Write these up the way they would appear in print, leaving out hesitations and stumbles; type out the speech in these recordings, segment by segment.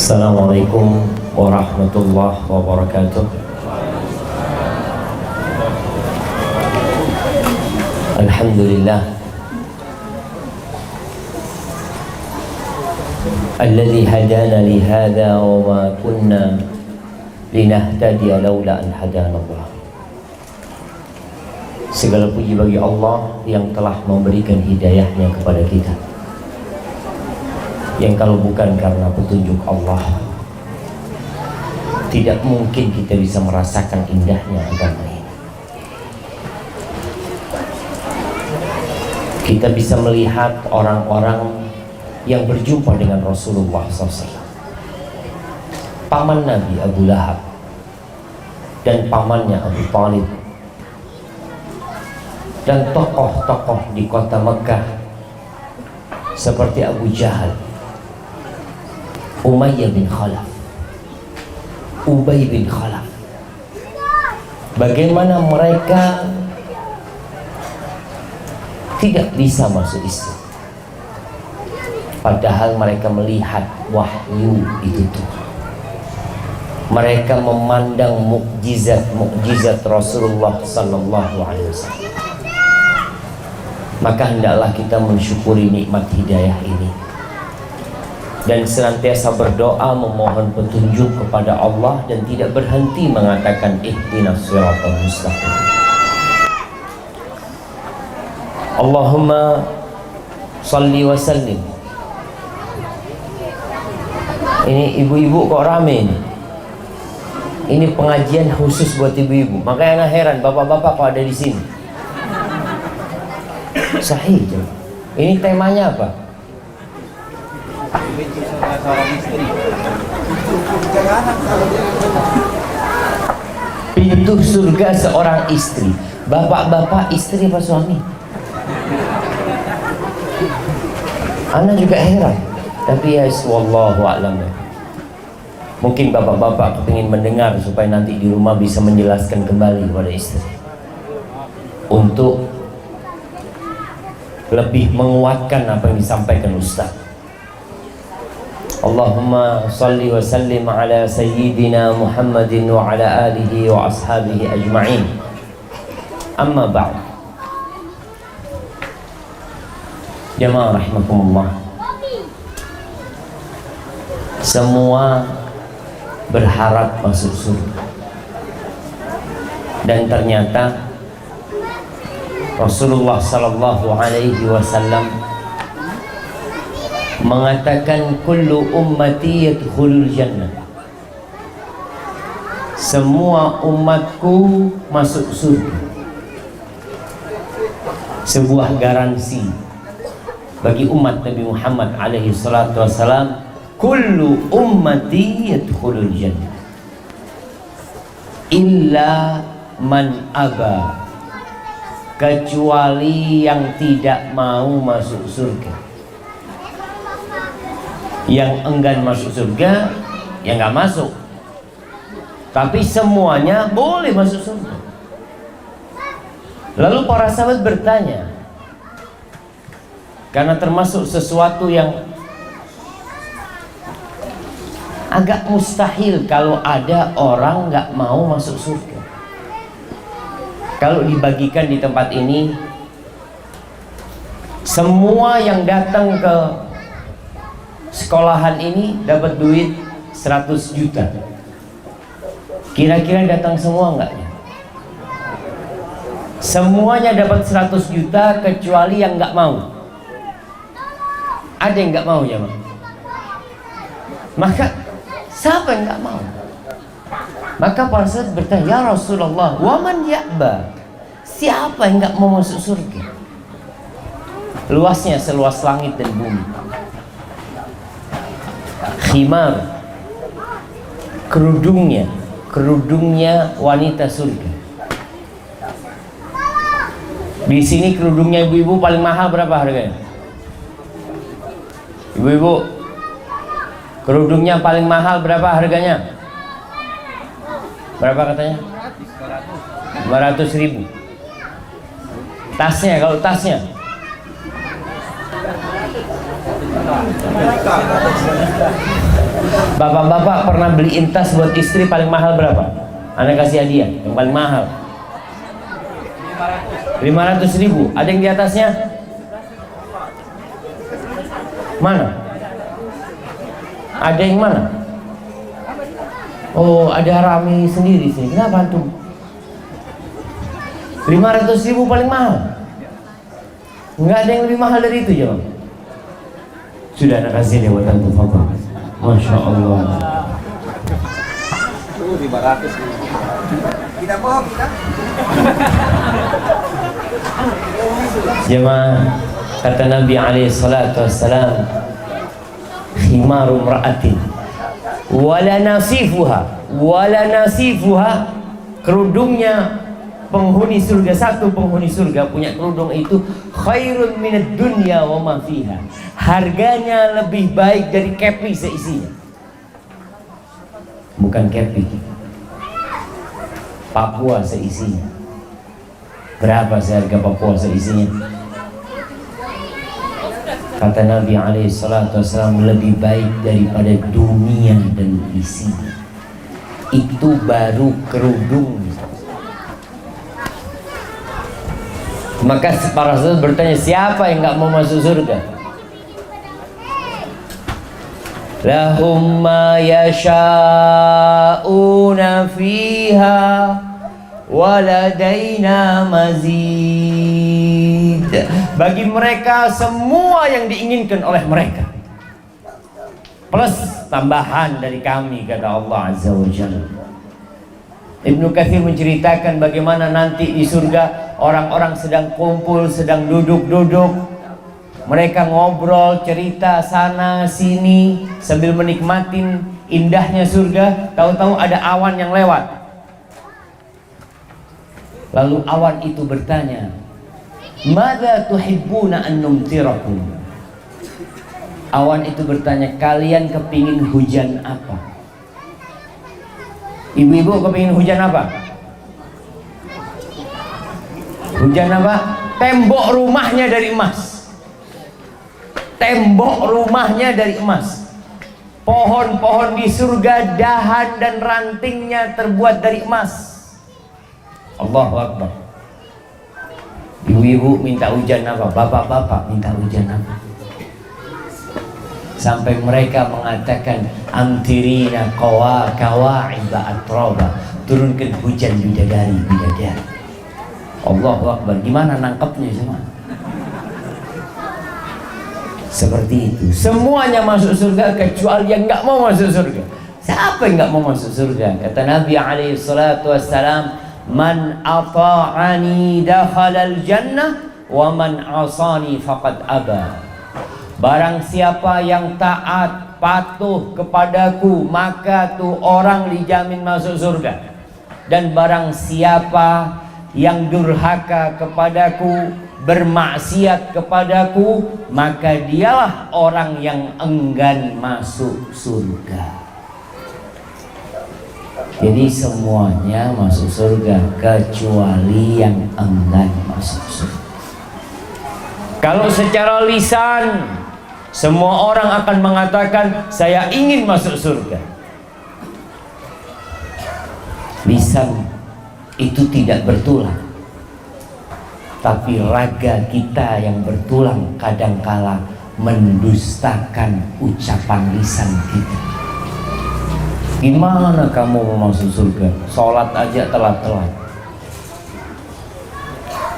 Assalamualaikum warahmatullahi wabarakatuh. Alhamdulillah alladzi hadana li hadza wa ma kunna linahtadiya laula an hadana Allah. Segala puji bagi Allah yang telah memberikan hidayahnya kepada kita, yang kalau bukan karena petunjuk Allah, tidak mungkin kita bisa merasakan indahnya agama ini. Kita bisa melihat orang-orang yang berjumpa dengan Rasulullah SAW, paman Nabi Abu Lahab dan pamannya Abu Talib, dan tokoh-tokoh di kota Mekah seperti Abu Jahal, Umayyah bin Khalaf, Ubay bin Khalaf. Bagaimana mereka tidak bisa masuk Islam, padahal mereka melihat wahyu itu Tuhan. Mereka memandang mukjizat Rasulullah sallallahu alaihi wasallam. Maka hendaklah kita mensyukuri nikmat hidayah ini dan senantiasa berdoa memohon petunjuk kepada Allah dan tidak berhenti mengatakan ihdinas siratal mustaqim. Allahumma salli wa sallim. Ini ibu-ibu kok rame ini? Ini pengajian khusus buat ibu-ibu. Makanya anak heran bapak-bapak kok ada di sini. Sahih. Ini temanya apa? Pintu surga seorang istri. Bapak-bapak istri apa suami? Ana juga heran. Tapi ya wallahu a'lam. Mungkin bapak-bapak kepingin mendengar supaya nanti di rumah bisa menjelaskan kembali kepada istri, untuk lebih menguatkan apa yang disampaikan Ustaz. Allahumma salli wa sallim ala sayyidina Muhammadin wa ala alihi wa ashabihi ajma'in. Amma ba'd. Jamaah rahimakumullah, semua berharap masuk surga, dan ternyata Rasulullah sallallahu alaihi wasallam mengatakan kullu ummati yadkhulul jannah. Semua umatku masuk surga. Sebuah garansi bagi umat Nabi Muhammad alaihi salatu wasallam, kullu ummati yadkhulul jannah illa man aba, kecuali yang tidak mau masuk surga. Yang enggan masuk surga, ya nggak masuk. Tapi semuanya boleh masuk surga. Lalu para sahabat bertanya, karena termasuk sesuatu yang agak mustahil kalau ada orang nggak mau masuk surga. Kalau dibagikan di tempat ini, semua yang datang ke sekolahan ini dapat duit 100 juta. Kira-kira datang semua enggak? Semuanya dapat 100 juta kecuali yang enggak mau. Ada yang enggak mau ya, Bang? Maka siapa yang enggak mau? Maka para sahabat bertanya, ya Rasulullah, waman ya'ba? Siapa yang enggak mau masuk surga? Luasnya seluas langit dan bumi. Khimar, kerudungnya wanita surga. Di sini kerudungnya ibu-ibu paling mahal berapa harganya? Ibu-ibu, kerudungnya paling mahal berapa harganya? Berapa katanya? 500.000. Tasnya, kalau tasnya Bapak-bapak pernah beliin tas buat istri paling mahal berapa? Anda kasih hadiah yang paling mahal 500.000. Ada yang di atasnya? Mana? Ada yang mana? Oh, ada Rami sendiri sini. Kenapa antum? 500.000 paling mahal. Enggak ada yang lebih mahal dari itu, jawab. Sudah anak kasih dia buat antum, Fadhil. Masya Allah. 500. Tidak bohong kita. Jemaah, kata Nabi alaihi salatu wassalam, khimaru mra'atin wala nasifuha, kerudungnya penghuni surga, satu penghuni surga punya kerudung itu khairun minad dunya wa ma fiha, harganya lebih baik dari kepi seisinya. Bukan kepi, Papua seisinya. Berapa seharga Papua seisinya? Kata Nabi alaihi salatu wassalam, lebih baik daripada dunia dan isinya. Itu baru kerudung. Maka para sahabat bertanya, siapa yang nggak mau masuk surga? Lahum ma yasha'una fiha waladaina mazid. Bagi mereka semua yang diinginkan oleh mereka, plus tambahan dari kami, kata Allah Azza wa Jalla. Ibnu Katsir menceritakan bagaimana nanti di surga orang-orang sedang kumpul, sedang duduk-duduk, mereka ngobrol, cerita sana sini sambil menikmatin indahnya surga. Tahu-tahu ada awan yang lewat. Lalu awan itu bertanya, "Madza tuhibbuna an numtirakum?" Awan itu bertanya, kalian kepingin hujan apa? Ibu-ibu kepingin hujan apa? Hujan apa? Tembok rumahnya dari emas. Tembok rumahnya dari emas. Pohon-pohon di surga, dahan dan rantingnya terbuat dari emas. Allahu Akbar. Ibu-ibu minta hujan apa? Bapak-bapak minta hujan apa? Sampai mereka mengatakan, amtirina kawa'iba atroba, turunkan hujan bidadari. Allahu Akbar. Gimana nangkepnya semua? Seperti itu. Semuanya masuk surga kecuali yang nggak mau masuk surga. Siapa yang nggak mau masuk surga? Kata Nabi alaihi salatu wassalam, man ata'ani dakhalal jannah wa man asani faqad aba. Barang siapa yang taat, patuh kepadaku, maka tuh orang dijamin masuk surga. Dan barang siapa yang durhaka kepadaku, bermaksiat kepadaku, maka dialah orang yang enggan masuk surga. Jadi semuanya masuk surga kecuali yang enggan masuk surga. Kalau secara lisan semua orang akan mengatakan saya ingin masuk surga, lisan itu tidak bertulang. Tapi raga kita yang bertulang kadangkala mendustakan ucapan lisan kita. Gimana kamu mau masuk surga? Sholat aja telat-telat.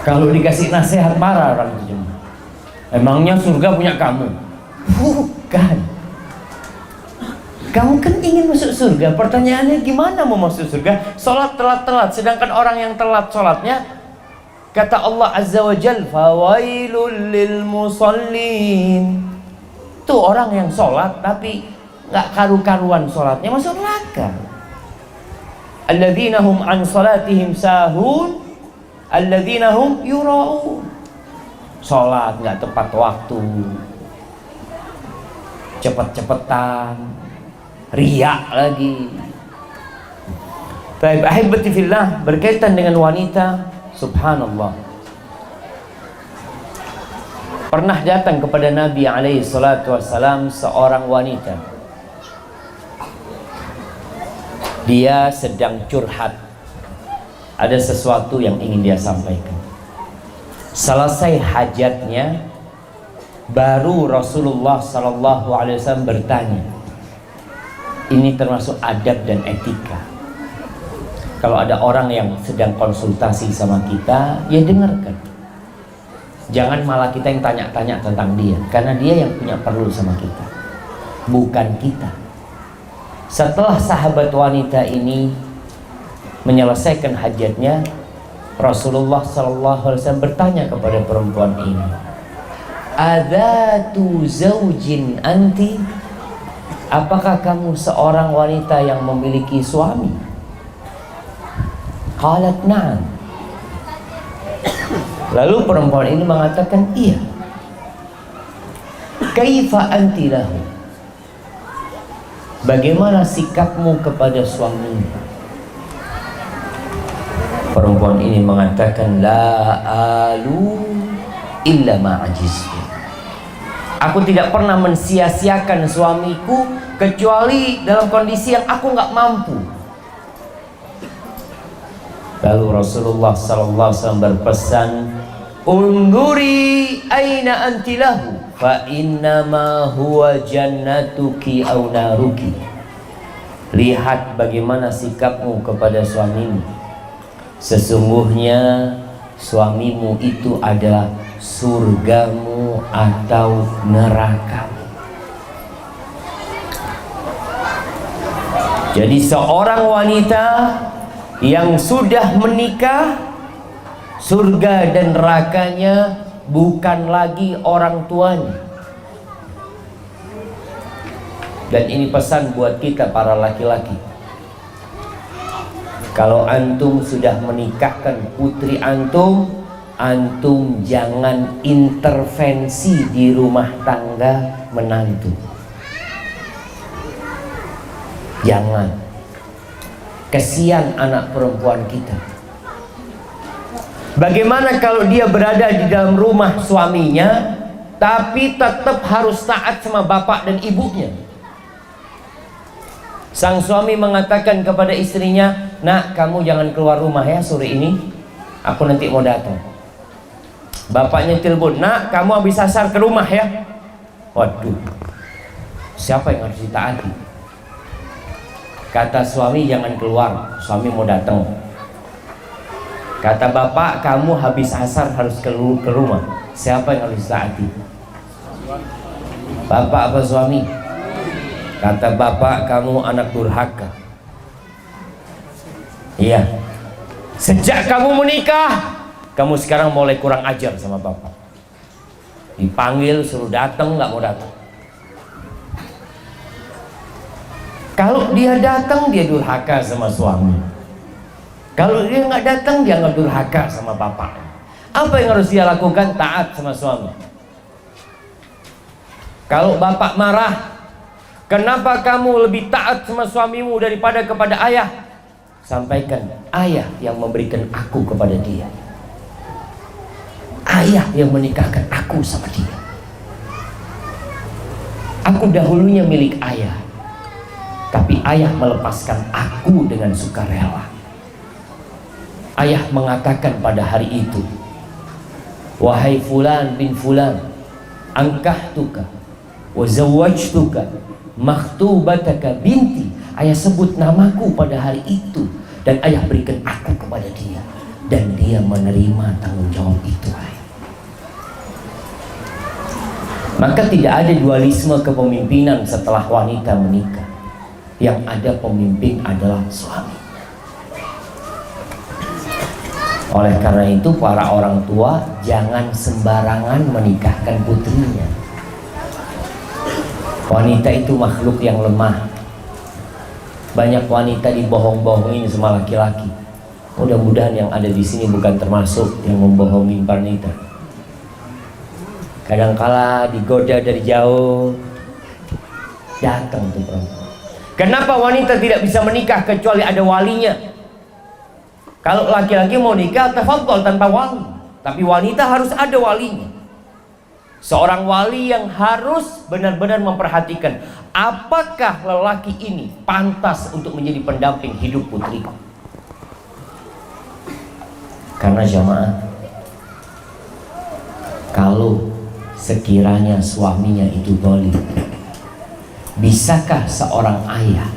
Kalau dikasih nasihat marah orang itu. Emangnya surga punya kamu? Bukan. Kamu kan ingin masuk surga. Pertanyaannya gimana mau masuk surga? Sholat telat-telat. Sedangkan orang yang telat sholatnya, kata Allah Azza wa Jal, fawailul lil musallin. Itu orang yang sholat tapi nggak karu-karuan sholatnya, masuk neraka. Alladzina hum an salatihim sahun, alladzina hum yura'un. Sholat nggak tepat waktu, cepet-cepetan, riak lagi. Baik, ahibati fillah, berkaitan dengan wanita, subhanallah. Pernah datang kepada Nabi alaihi salatu wassalam seorang wanita. Dia sedang curhat, ada sesuatu yang ingin dia sampaikan. Selesai hajatnya, baru Rasulullah SAW bertanya. Ini termasuk adab dan etika. Kalau ada orang yang sedang konsultasi sama kita, ya dengarkan. Jangan malah kita yang tanya-tanya tentang dia, karena dia yang punya perlu sama kita, bukan kita. Setelah sahabat wanita ini menyelesaikan hajatnya, Rasulullah SAW bertanya kepada perempuan ini, "Adzatu zaujin anti?" Apakah kamu seorang wanita yang memiliki suami? Qalat na'am. Lalu perempuan ini mengatakan, iya. Kaifa anti lahu? Bagaimana sikapmu kepada suamimu? Perempuan ini mengatakan, la alu illa ma'ajizu. Aku tidak pernah mensia-siakan suamiku kecuali dalam kondisi yang aku nggak mampu. Lalu Rasulullah SAW berpesan, "Unduri aina anti lahu, fa innama huwa jannatuki aw naruki." Lihat bagaimana sikapmu kepada suamimu. Sesungguhnya suamimu itu adalah surgamu atau nerakamu. Jadi seorang wanita yang sudah menikah, surga dan nerakanya bukan lagi orang tuanya. Dan ini pesan buat kita para laki-laki. Kalau antum sudah menikahkan putri antum, antum jangan intervensi di rumah tangga menantu. Jangan. Kesian anak perempuan kita. Bagaimana kalau dia berada di dalam rumah suaminya, tapi tetap harus taat sama bapak dan ibunya? Sang suami mengatakan kepada istrinya, "Nak, kamu jangan keluar rumah ya sore ini. Aku nanti mau datang." Bapaknya telepon, "Nak, kamu habis asar ke rumah ya." Waduh, siapa yang harus ditaati? Kata suami, "Jangan keluar, suami mau datang." Kata bapak, "Kamu habis asar harus ke rumah." Siapa yang harus ditaati? Bapak apa suami? Kata bapak, "Kamu anak durhaka." Iya. Sejak kamu menikah, kamu sekarang mulai kurang ajar sama bapak. Dipanggil suruh datang, nggak mau datang. Kalau dia datang, dia durhaka sama suami. Kalau dia nggak datang, dia nggak durhaka sama bapak. Apa yang harus dia lakukan? Taat sama suami. Kalau bapak marah, "Kenapa kamu lebih taat sama suamimu daripada kepada ayah?" Sampaikan, ayah yang memberikan aku kepada dia. Ayah yang menikahkan aku sama dia. Aku dahulunya milik ayah, tapi ayah melepaskan aku dengan sukarela. Ayah mengatakan pada hari itu, "Wahai fulan bin fulan, angkahtuka wa zawwajtuka makhtubataka binti." Ayah sebut namaku pada hari itu, dan ayah berikan aku kepada dia, dan dia menerima tanggung jawab itu. Maka tidak ada dualisme kepemimpinan setelah wanita menikah. Yang ada pemimpin adalah suami. Oleh karena itu para orang tua jangan sembarangan menikahkan putrinya. Wanita itu makhluk yang lemah. Banyak wanita dibohong-bohongin sama laki-laki. Mudah-mudahan yang ada di sini bukan termasuk yang membohongi wanita. Kadangkala digoda dari jauh, datang tuh perempuan. Kenapa wanita tidak bisa menikah kecuali ada walinya? Kalau laki-laki mau nikah, tafadhol tanpa wali. Tapi wanita harus ada walinya. Seorang wali yang harus benar-benar memperhatikan, apakah lelaki ini pantas untuk menjadi pendamping hidup putriku. Karena jamaah, kalau sekiranya suaminya itu zalim, bisakah seorang ayah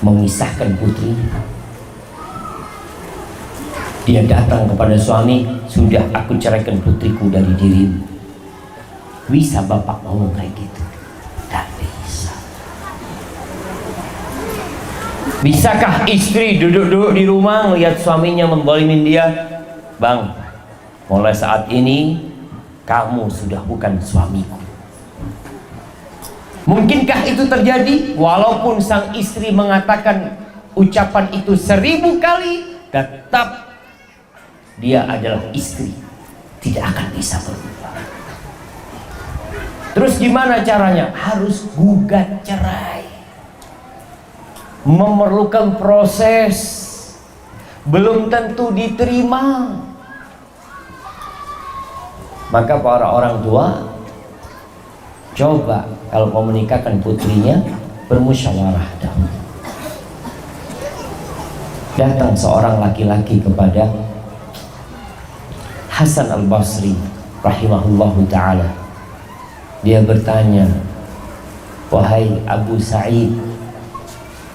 memisahkan putrinya? Dia datang kepada suami, sudah aku ceraikan putriku dari dirimu. Bisa bapak ngomong kayak gitu? Tak bisa. Bisakah istri duduk-duduk di rumah melihat suaminya menzalimin dia? Bang, mulai saat ini kamu sudah bukan suamiku. Mungkinkah itu terjadi? Walaupun sang istri mengatakan ucapan itu 1000 kali, tetap dia adalah istri, tidak akan bisa berubah. Terus gimana caranya? Harus gugat cerai, memerlukan proses, belum tentu diterima. Maka para orang tua, coba kalau mau menikahkan putrinya, bermusyawarah dahulu. Datang seorang laki-laki kepada Hasan al-Basri rahimahullahu ta'ala. Dia bertanya, wahai Abu Sa'id,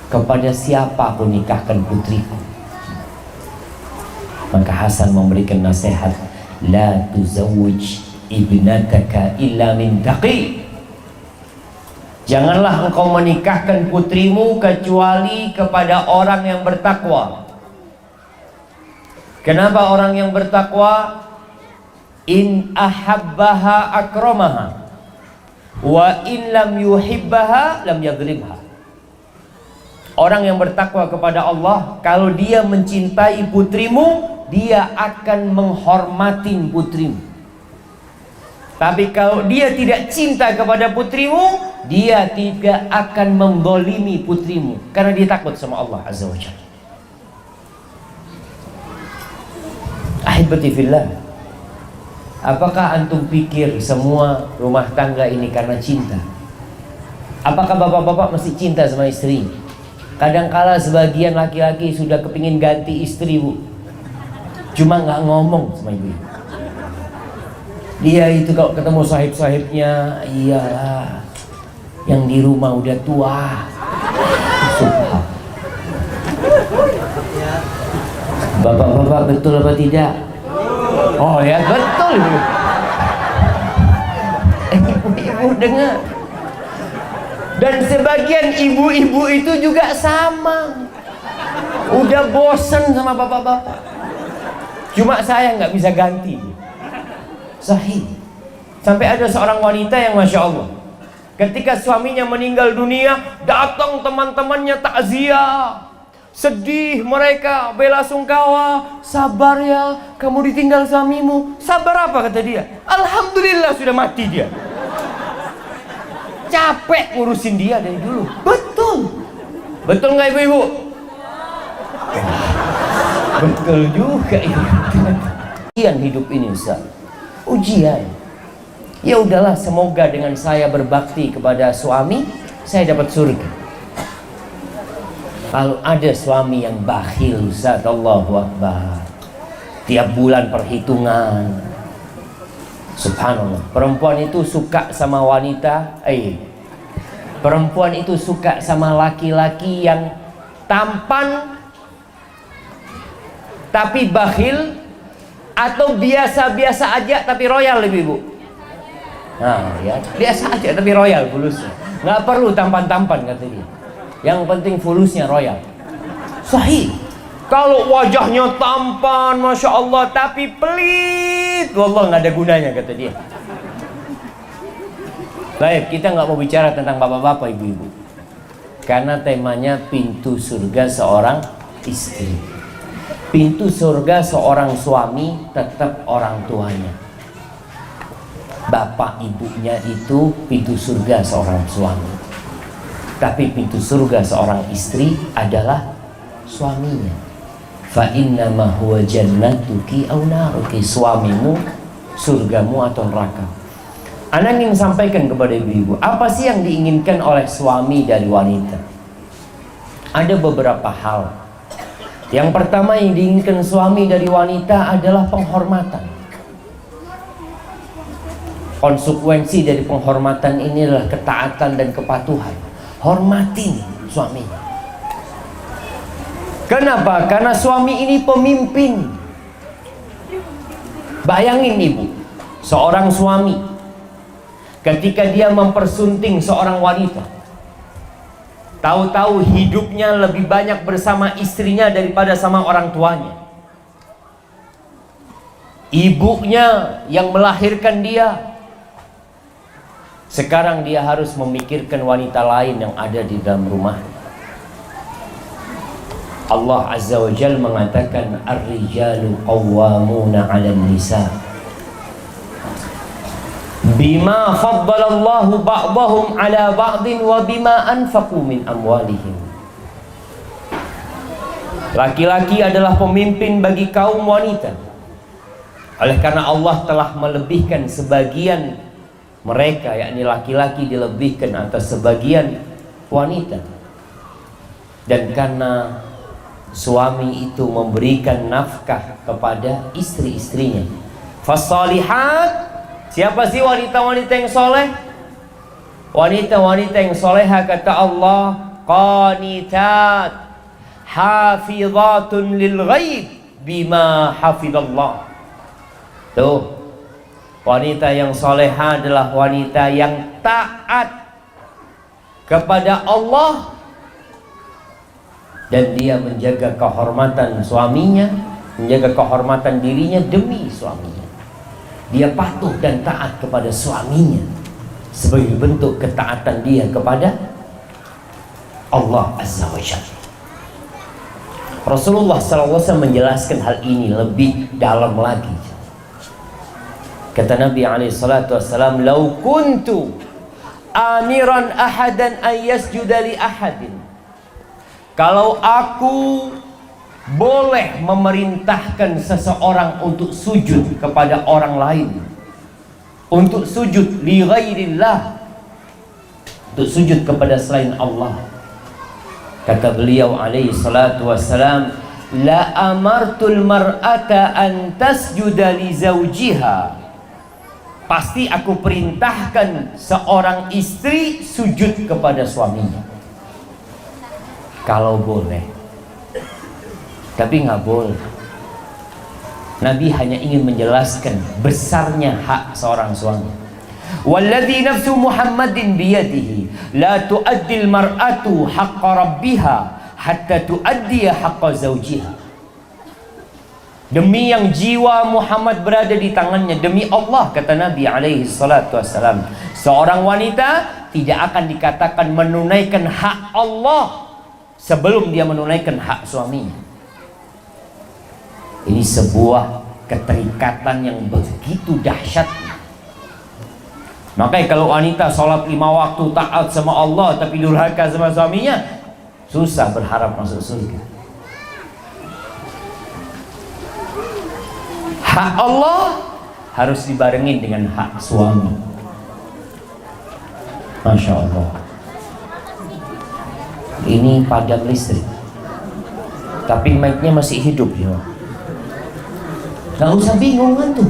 kepada siapa aku nikahkan putriku? Maka Hasan memberikan nasihat, la tuzawwij ibnataka illa min taqi. Janganlah engkau menikahkan putrimu kecuali kepada orang yang bertakwa. Kenapa orang yang bertakwa? In ahabbaha akramaha, wa in lam yuhibbaha lam yadhribha. Orang yang bertakwa kepada Allah, kalau dia mencintai putrimu, dia akan menghormati putrimu. Tapi kalau dia tidak cinta kepada putrimu, dia tidak akan menzalimi putrimu, karena dia takut sama Allah Azza wa Jalla. Ahibati fillah, apakah antum pikir semua rumah tangga ini karena cinta? Apakah bapak-bapak masih cinta sama istri? Kadangkala sebagian laki-laki sudah kepingin ganti istri, bu, cuma nggak ngomong sama ibu. Dia itu kalau ketemu sahib-sahibnya, iyalah, yang di rumah udah tua. Subhan. Bapak-bapak betul apa tidak? Oh ya betul. Ibu-ibu dengar. Dan sebagian ibu-ibu itu juga sama, udah bosen sama bapak-bapak. Cuma saya nggak bisa ganti. Sahih. Sampai ada seorang wanita yang masya Allah, ketika suaminya meninggal dunia, datang teman-temannya takziah, sedih mereka, bela sungkawa. Sabar ya, kamu ditinggal suamimu. Sabar apa kata dia? Alhamdulillah sudah mati dia. Capek ngurusin dia dari dulu. Betul. Betul nggak ibu-ibu? Betul juga itu. Ujian hidup ini, Ustaz. Ujian. Ya udahlah, semoga dengan saya berbakti kepada suami, saya dapat surga. Kalau ada suami yang bakhil, Ustaz, Allahu Akbar, tiap bulan perhitungan. Subhanallah. Perempuan itu suka sama wanita, perempuan itu suka sama laki-laki yang tampan tapi bakhil, atau biasa-biasa aja tapi royal, ibu. Nah, ya, biasa aja tapi royal fulusnya. Nggak perlu tampan-tampan kata dia. Yang penting fulusnya royal. Sahih. Kalau wajahnya tampan, masya Allah, tapi pelit, wallah nggak ada gunanya kata dia. Baik, kita nggak mau bicara tentang bapak-bapak, ibu-ibu, karena temanya pintu surga seorang istri. Pintu surga seorang suami tetap orang tuanya. Bapak ibunya itu pintu surga seorang suami. Tapi pintu surga seorang istri adalah suaminya. Fa innama huwa jannatuki aw naruki. Suamimu surgamu atau neraka. Ana ingin sampaikan kepada ibu-ibu, apa sih yang diinginkan oleh suami dari wanita? Ada beberapa hal. Yang pertama yang diinginkan suami dari wanita adalah penghormatan. Konsekuensi dari penghormatan ini adalah ketaatan dan kepatuhan. Hormatin suaminya. Kenapa? Karena suami ini pemimpin. Bayangin ibu, seorang suami ketika dia mempersunting seorang wanita, tahu-tahu hidupnya lebih banyak bersama istrinya daripada sama orang tuanya. Ibunya yang melahirkan dia, sekarang dia harus memikirkan wanita lain yang ada di dalam rumah. Allah Azza wa Jalla mengatakan, Ar-rijalu qawwamuna 'alan nisa bima faddalallahu ba'dahum 'ala ba'din wa bima anfaqu min amwalihim. Laki-laki adalah pemimpin bagi kaum wanita. Oleh karena Allah telah melebihkan sebagian mereka, yakni laki-laki dilebihkan atas sebagian wanita. Dan karena suami itu memberikan nafkah kepada istri-istrinya. Fasalihat, siapa sih wanita-wanita yang soleh? Wanita-wanita yang soleha kata Allah, qanitat hafizatun lil ghaib bima hafidallah. Tuh, wanita yang soleha adalah wanita yang taat kepada Allah, dan dia menjaga kehormatan suaminya, menjaga kehormatan dirinya demi suaminya. Dia patuh dan taat kepada suaminya sebagai bentuk ketaatan dia kepada Allah Azza wa Jalla. Rasulullah SAW menjelaskan hal ini lebih dalam lagi. Kata Nabi SAW, "Lau kuntu amiran ahadan an yasjuda li ahadin." Kalau aku boleh memerintahkan seseorang untuk sujud kepada orang lain, untuk sujud li ghairillah, untuk sujud kepada selain Allah, kata beliau alaihi salatu wassalam, la amartul mar'ata an tasjuda li zawjiha. Pasti aku perintahkan seorang istri sujud kepada suaminya. Kalau boleh, tapi nggak boleh. Nabi hanya ingin menjelaskan besarnya hak seorang suami. Walladzi nafsu Muhammadin biyadihi la tu'addil mar'atu haqqa rabbiha hatta tu'addiya haqqa zawjiha. Demi yang jiwa Muhammad berada di tangannya, demi Allah, kata Nabi alaihi salatu wassalam, seorang wanita tidak akan dikatakan menunaikan hak Allah sebelum dia menunaikan hak suaminya. Ini sebuah keterikatan yang begitu dahsyat. Makanya kalau wanita sholat 5 waktu, taat sama Allah, tapi durhaka sama suaminya, susah berharap masuk surga. Hak Allah harus dibarengin dengan hak suami. Masya Allah. Ini padam listrik, tapi mic-nya masih hidup ya. Gak usah bingung kan tuh.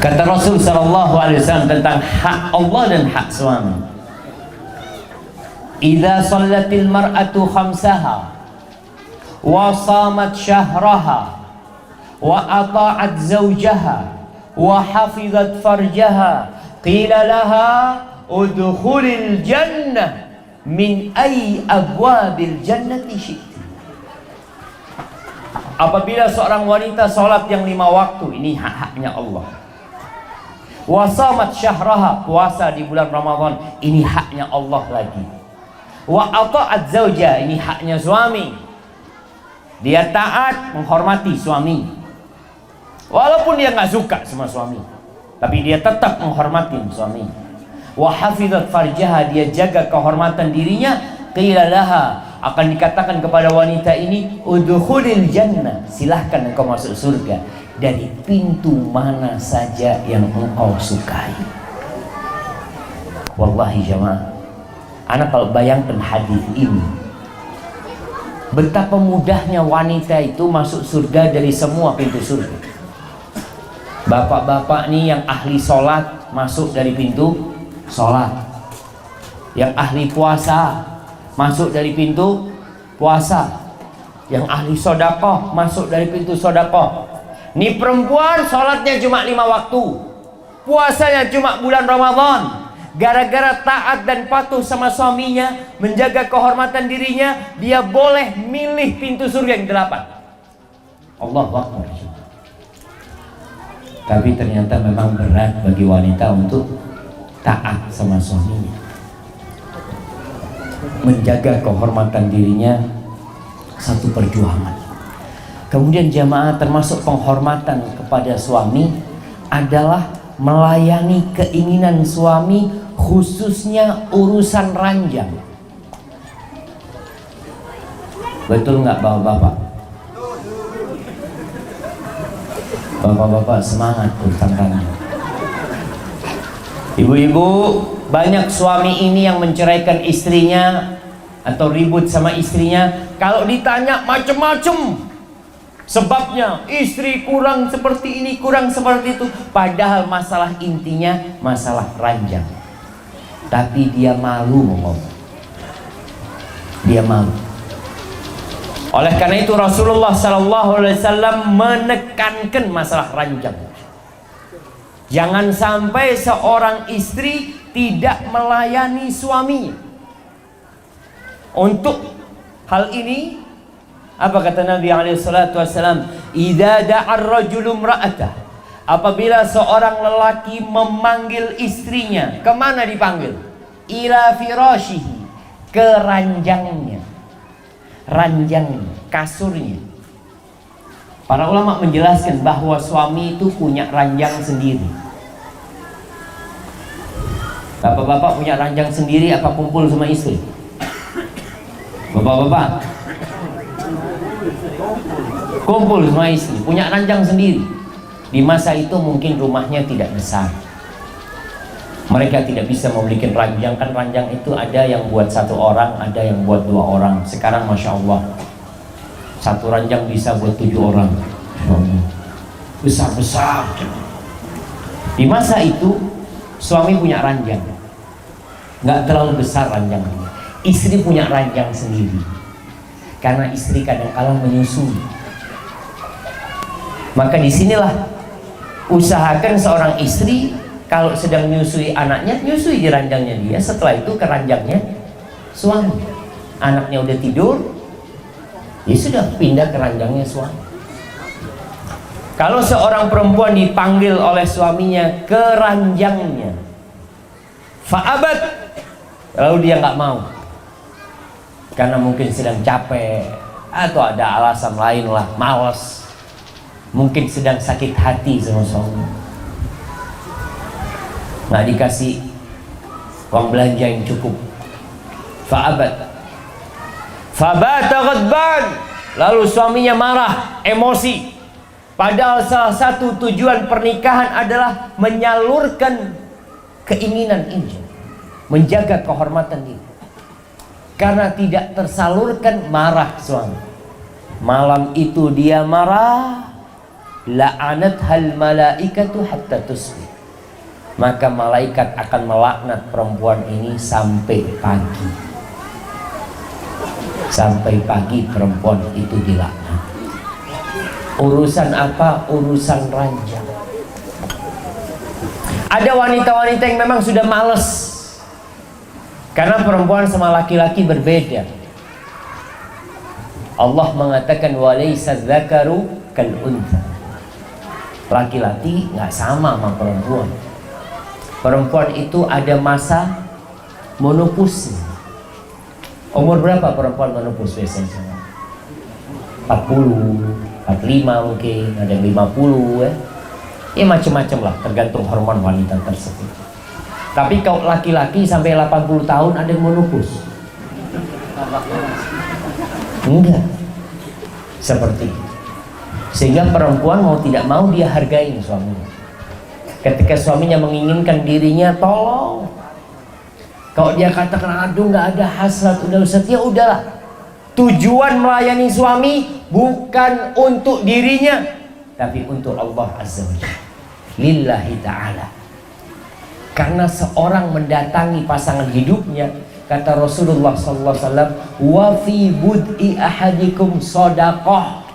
Kata Rasul sallallahu alaihi wasallam tentang hak Allah dan hak suami. Idza shallatil mar'atu khamsaha wa shamat syahraha wa ata'at zawjaha wa hafizat farjaha qila laha udkhulil jannah min ay abwabil jannati syi'ti. Apabila seorang wanita sholat yang 5 waktu, ini hak-haknya Allah. Wa shamat syahraha, puasa di bulan Ramadan, ini haknya Allah lagi. Wa ata'at zawja, ini haknya suami. Dia taat, menghormati suami, walaupun dia nggak suka sama suami, tapi dia tetap menghormati suami. Wa hafizat farjaha, dia jaga kehormatan dirinya. Qila laha akan dikatakan kepada wanita ini, udkhulil jannah, silahkan engkau masuk surga dari pintu mana saja yang engkau sukai. Wallahi jamaah, anak kalau bayangkan hadis ini, betapa mudahnya wanita itu masuk surga dari semua pintu surga. Bapak-bapak nih yang ahli sholat masuk dari pintu sholat, yang ahli puasa masuk dari pintu puasa, yang ahli sodakoh masuk dari pintu sodakoh. Nih perempuan sholatnya cuma 5 waktu, puasanya cuma bulan Ramadan. Gara-gara taat dan patuh sama suaminya, menjaga kehormatan dirinya, dia boleh milih pintu surga yang 8. Allahu Akbar. Tapi ternyata memang berat bagi wanita untuk taat sama suaminya, menjaga kehormatan dirinya, satu perjuangan. Kemudian jamaah, termasuk penghormatan kepada suami adalah melayani keinginan suami, khususnya urusan ranjang. Betul nggak bapak-bapak? Bapak-bapak semangat urusan ranjang. Ibu-ibu, banyak suami ini yang menceraikan istrinya atau ribut sama istrinya. Kalau ditanya macem-macem sebabnya, istri kurang seperti ini, kurang seperti itu, padahal masalah intinya masalah ranjang. Tapi dia malu ngomong, dia malu. Oleh karena itu Rasulullah SAW menekankan masalah ranjang. Jangan sampai seorang istri tidak melayani suaminya. Untuk hal ini, apa kata Nabi SAW? Idza da'ar rajulu imra'atah, apabila seorang lelaki memanggil istrinya, kemana dipanggil? Ila firashihi, ke ranjangnya. Ranjangnya, kasurnya. Para ulama menjelaskan bahwa suami itu punya ranjang sendiri. Bapak-bapak punya ranjang sendiri apa kumpul sama istri? Bapak-bapak kumpul sama istri, punya ranjang sendiri. Di masa itu mungkin rumahnya tidak besar, mereka tidak bisa memiliki ranjang. Kan ranjang itu ada yang buat 1 orang, ada yang buat 2 orang. Sekarang Masya Allah, 1 ranjang bisa buat 7 orang. Besar-besar. Di masa itu suami punya ranjang, nggak terlalu besar ranjangnya. Istri punya ranjang sendiri, karena istri kadang-kala menyusui. Maka disinilah usahakan seorang istri kalau sedang menyusui anaknya, nyusui di ranjangnya dia. Setelah itu ke ranjangnya suami. Anaknya udah tidur, dia sudah pindah ke ranjangnya suami. Kalau seorang perempuan dipanggil oleh suaminya ke ranjangnya, fa'abat, lalu dia nggak mau, karena mungkin sedang capek atau ada alasan lain lah, malas, mungkin sedang sakit hati sama suami, nggak dikasih uang belanja yang cukup. Fa'abat, fabata ghadban, lalu suaminya marah, emosi. Padahal salah satu tujuan pernikahan adalah menyalurkan keinginan ini, menjaga kehormatan diri. Karena tidak tersalurkan, marah suami. Malam itu dia marah, la'anathal malaikatu hatta tusbih. Maka malaikat akan melaknat perempuan ini sampai pagi. Sampai pagi perempuan itu dilaknat. Urusan apa? Urusan ranjang. Ada wanita-wanita yang memang sudah males, karena perempuan sama laki-laki berbeda. Allah mengatakan walaysa dzakaru kal untha. Laki-laki nggak sama perempuan. Perempuan itu ada masa menopause. Umur berapa perempuan menopause biasanya? 40, 45 mungkin, ada 50 ya. Ya macam-macam lah, tergantung hormon wanita tersebut. Tapi kalau laki-laki sampai 80 tahun ada yang menopause. Enggak seperti itu. Sehingga perempuan mau tidak mau dia hargain suaminya. Ketika suaminya menginginkan dirinya, tolong. Kalau dia katakan aduh nggak ada hasrat, udah Ustaz, ya udahlah. Tujuan melayani suami bukan untuk dirinya, tapi untuk Allah Azza wa Jalla, lillahi ta'ala. Karena seorang mendatangi pasangan hidupnya, kata Rasulullah sallallahu alaihi wasallam, wa fi bud'i ahadikum shadaqah.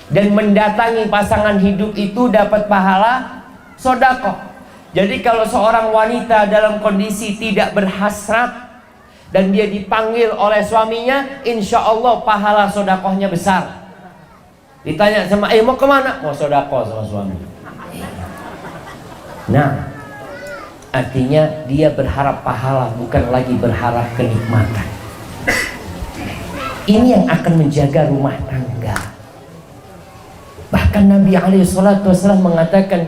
Dan mendatangi pasangan hidup itu dapat pahala sedekah. Jadi kalau seorang wanita dalam kondisi tidak berhasrat dan dia dipanggil oleh suaminya, insya Allah pahala sedekahnya besar. Ditanya sama mau kemana? Mau sedekah sama suami. Nah, artinya dia berharap pahala, bukan lagi berharap kenikmatan. Ini yang akan menjaga rumah tangga. Bahkan Nabi SAW mengatakan,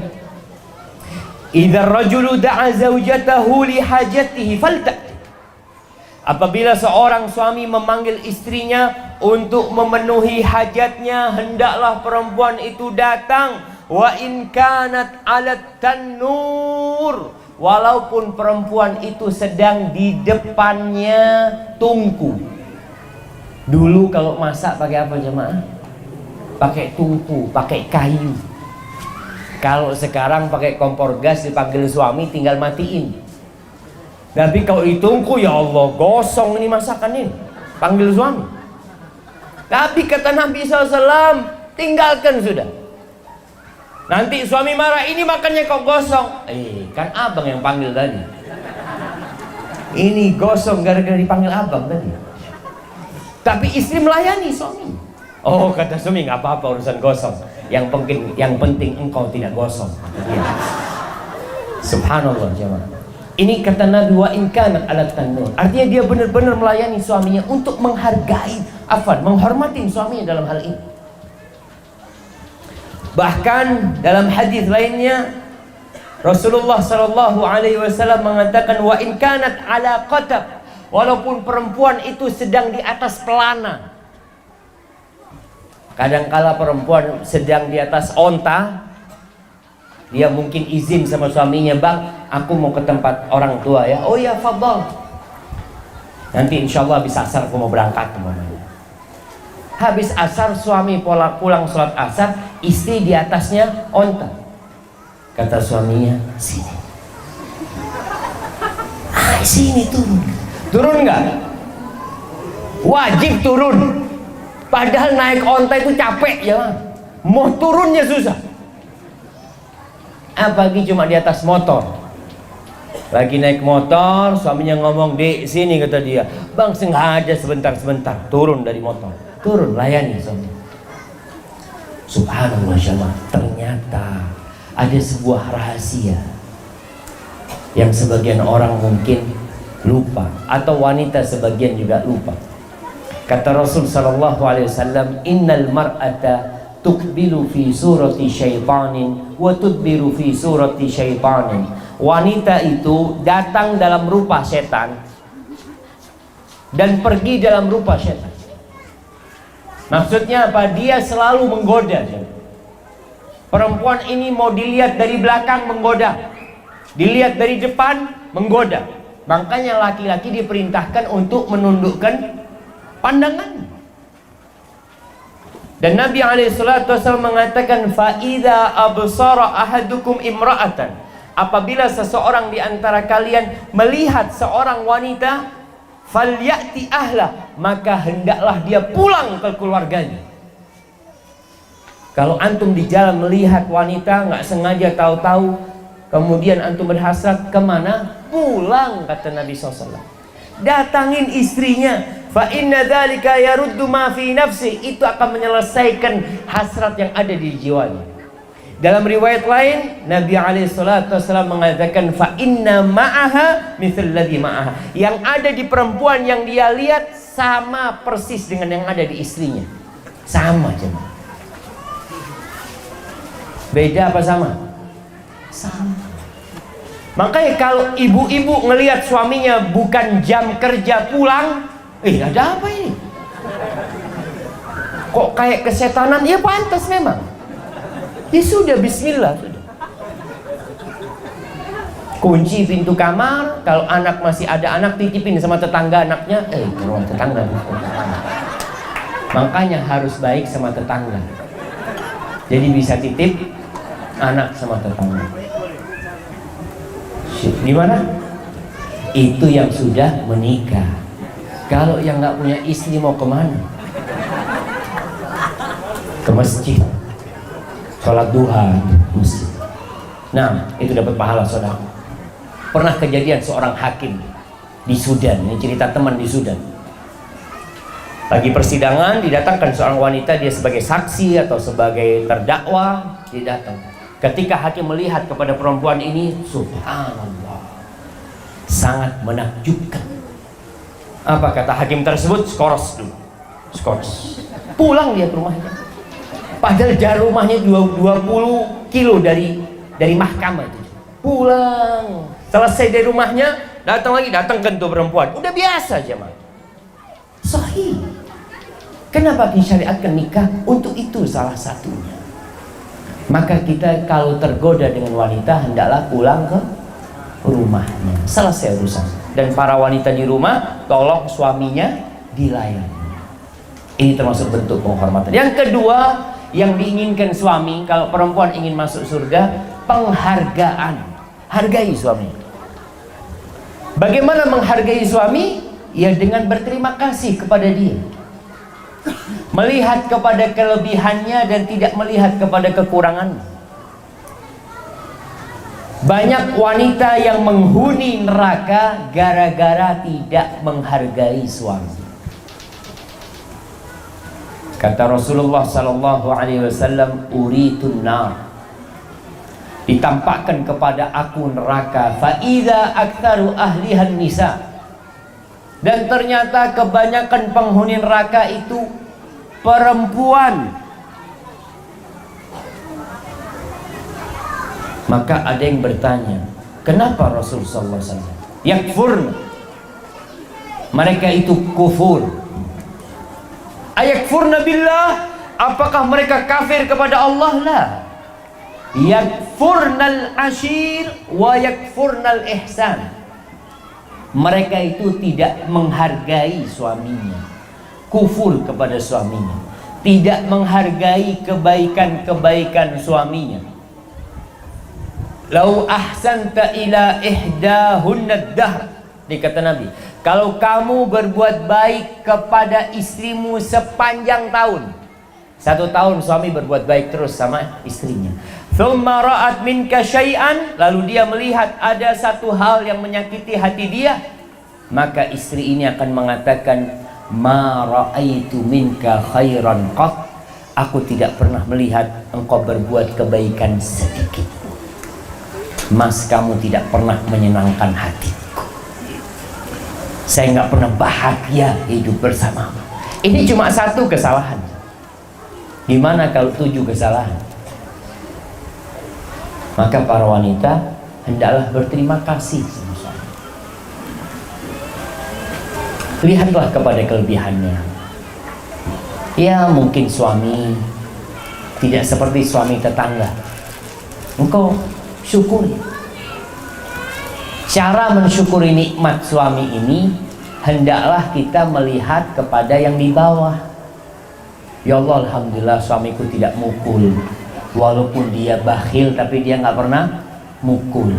"Idza ar-rajulu da'a zawjatahu li hajatihi falta'ti." Apabila seorang suami memanggil istrinya untuk memenuhi hajatnya, hendaklah perempuan itu datang. Wa in kanat 'alat tanur, walaupun perempuan itu sedang di depannya tungku. Dulu kalau masak pakai apa jemaah? Pakai tungku, pakai kayu. Kalau sekarang pakai kompor gas, dipanggil suami tinggal matiin. Tapi kalau di tungku, ya Allah, gosong ini masakan ini, panggil suami. Tapi kata Nabi SAW, tinggalkan sudah. Nanti suami marah, ini makannya kok gosong. Kan abang yang panggil tadi. Ini gosong gara-gara dipanggil abang tadi. Tapi istri melayani suami. Oh, kata suami, nggak apa-apa urusan gosong. Yang penting engkau tidak gosong. Ya. Subhanallah jemaah. Ini kata Nabi, wa in kanat 'alat tanur. Artinya dia benar-benar melayani suaminya untuk menghargai, menghormati suaminya dalam hal ini. Bahkan dalam hadis lainnya Rasulullah sallallahu alaihi wasallam mengatakan, wa in kanat 'ala qatab, walaupun perempuan itu sedang di atas pelana. Kadangkala perempuan sedang di atas onta, dia mungkin izin sama suaminya, "Bang, aku mau ke tempat orang tua ya." "Oh ya, fadhal. Nanti insya Allah habis asar aku mau berangkat." Habis asar suami pulang sholat asar, istri di atasnya onta. Kata suaminya, "Sini. Sini turun." Turun nggak? Wajib turun. Padahal naik onta itu capek ya, mau turunnya susah. Apalagi cuma di atas motor. Lagi naik motor, suaminya ngomong, "Dek, sini," kata dia. "Bang, sengaja sebentar." Turun dari motor, turun layani suami. Subhanallah jemaah, ternyata ada sebuah rahasia yang sebagian orang mungkin lupa, atau wanita sebagian juga lupa. Kata Rasul sallallahu alaihi wasallam, "Innal mar'ata tuqbilu fi surati syaitanin wa tudbiru fi surati syaitanin." Wanita itu datang dalam rupa setan dan pergi dalam rupa setan. Maksudnya apa? Dia selalu menggoda. Perempuan ini mau dilihat dari belakang, menggoda. Dilihat dari depan, menggoda. Makanya laki-laki diperintahkan untuk menundukkan pandangan. Dan Nabi SAW mengatakan, "Fa'idha absara ahadukum imra'atan." Apabila seseorang di antara kalian melihat seorang wanita, falyati ahla, maka hendaklah dia pulang ke keluarganya. Kalau antum di jalan melihat wanita, nggak sengaja tahu-tahu, kemudian antum berhasrat, kemana? Pulang, kata Nabi SAW. Datangin istrinya. Fa inna dzalika yaruddu ma fi nafsi, itu akan menyelesaikan hasrat yang ada di jiwanya. Dalam riwayat lain, Nabi SAW mengatakan, fa inna ma'aha mithl ladzi ma'aha, yang ada di perempuan yang dia lihat sama persis dengan yang ada di istrinya. Sama jemaah. Beda apa sama? Sama. Makanya kalau ibu-ibu ngelihat suaminya bukan jam kerja pulang, ada apa ini? Kok kayak kesetanan? Ya pantas memang. Ya sudah, bismillah sudah. Kunci pintu kamar, kalau anak masih ada anak titipin sama tetangga anaknya, ke ruang tetangga. Makanya harus baik sama tetangga. Jadi bisa titip anak sama tetangga. Di mana? Itu yang sudah menikah. Kalau yang nggak punya istri mau kemana? Ke masjid, sholat duha, masjid. Nah, itu dapat pahala, saudara. Pernah kejadian seorang hakim di Sudan. Ini cerita teman di Sudan. Lagi persidangan, didatangkan seorang wanita, dia sebagai saksi atau sebagai terdakwa, dia datang. Ketika hakim melihat kepada perempuan ini, subhanallah, sangat menakjubkan. Apa kata hakim tersebut? Skoros dulu. Skoros. Pulang dia ke rumahnya. Padahal jarak rumahnya 20 kilo dari mahkamah itu. Pulang. Selesai dari rumahnya, datang ke tuh perempuan. Udah biasa aja, mah. Sahih. Kenapa disyariatkan nikah? Untuk itu salah satunya. Maka kita kalau tergoda dengan wanita, hendaklah pulang ke rumahnya. Selesai urusan. Dan para wanita di rumah, tolong suaminya dilayani. Ini termasuk bentuk penghormatan. Yang kedua, yang diinginkan suami, kalau perempuan ingin masuk surga, penghargaan. Hargai suami. Bagaimana menghargai suami? Ya dengan berterima kasih kepada dia. Melihat kepada kelebihannya dan tidak melihat kepada kekurangannya. Banyak wanita yang menghuni neraka gara-gara tidak menghargai suami. Kata Rasulullah sallallahu alaihi wasallam, uritun nar. Ditampakkan kepada aku neraka, fa idza aktsaru ahlihan nisa. Dan ternyata kebanyakan penghuni neraka itu perempuan. Maka ada yang bertanya, kenapa Rasulullah SAW? Yakfurna, mereka itu kufur. Ayakfurna billah, apakah mereka kafir kepada Allah? La. Yakfurnal ashir wa yakfurnal ihsan. Mereka itu tidak menghargai suaminya, kufur kepada suaminya, tidak menghargai kebaikan-kebaikan suaminya. Lau ahsanta ila ihdahunna dahr, dikata Nabi, kalau kamu berbuat baik kepada istrimu sepanjang tahun, 1 tahun suami berbuat baik terus sama istrinya, thumma ra'at minka syai'an, lalu dia melihat ada satu hal yang menyakiti hati dia, maka istri ini akan mengatakan, ma ra'aitu minka khairan qat, aku tidak pernah melihat engkau berbuat kebaikan sedikit. Mas, kamu tidak pernah menyenangkan hatiku. Saya nggak pernah bahagia hidup bersamamu. Ini cuma 1 kesalahan. Gimana kalau 7 kesalahan? Maka para wanita hendaklah berterima kasih sama suami. Lihatlah kepada kelebihannya. Ya mungkin suami tidak seperti suami tetangga. Engkau syukuri. Cara mensyukuri nikmat suami ini, hendaklah kita melihat kepada yang di bawah. Ya Allah, alhamdulillah suamiku tidak mukul. Walaupun dia bakhil, tapi dia nggak pernah mukul.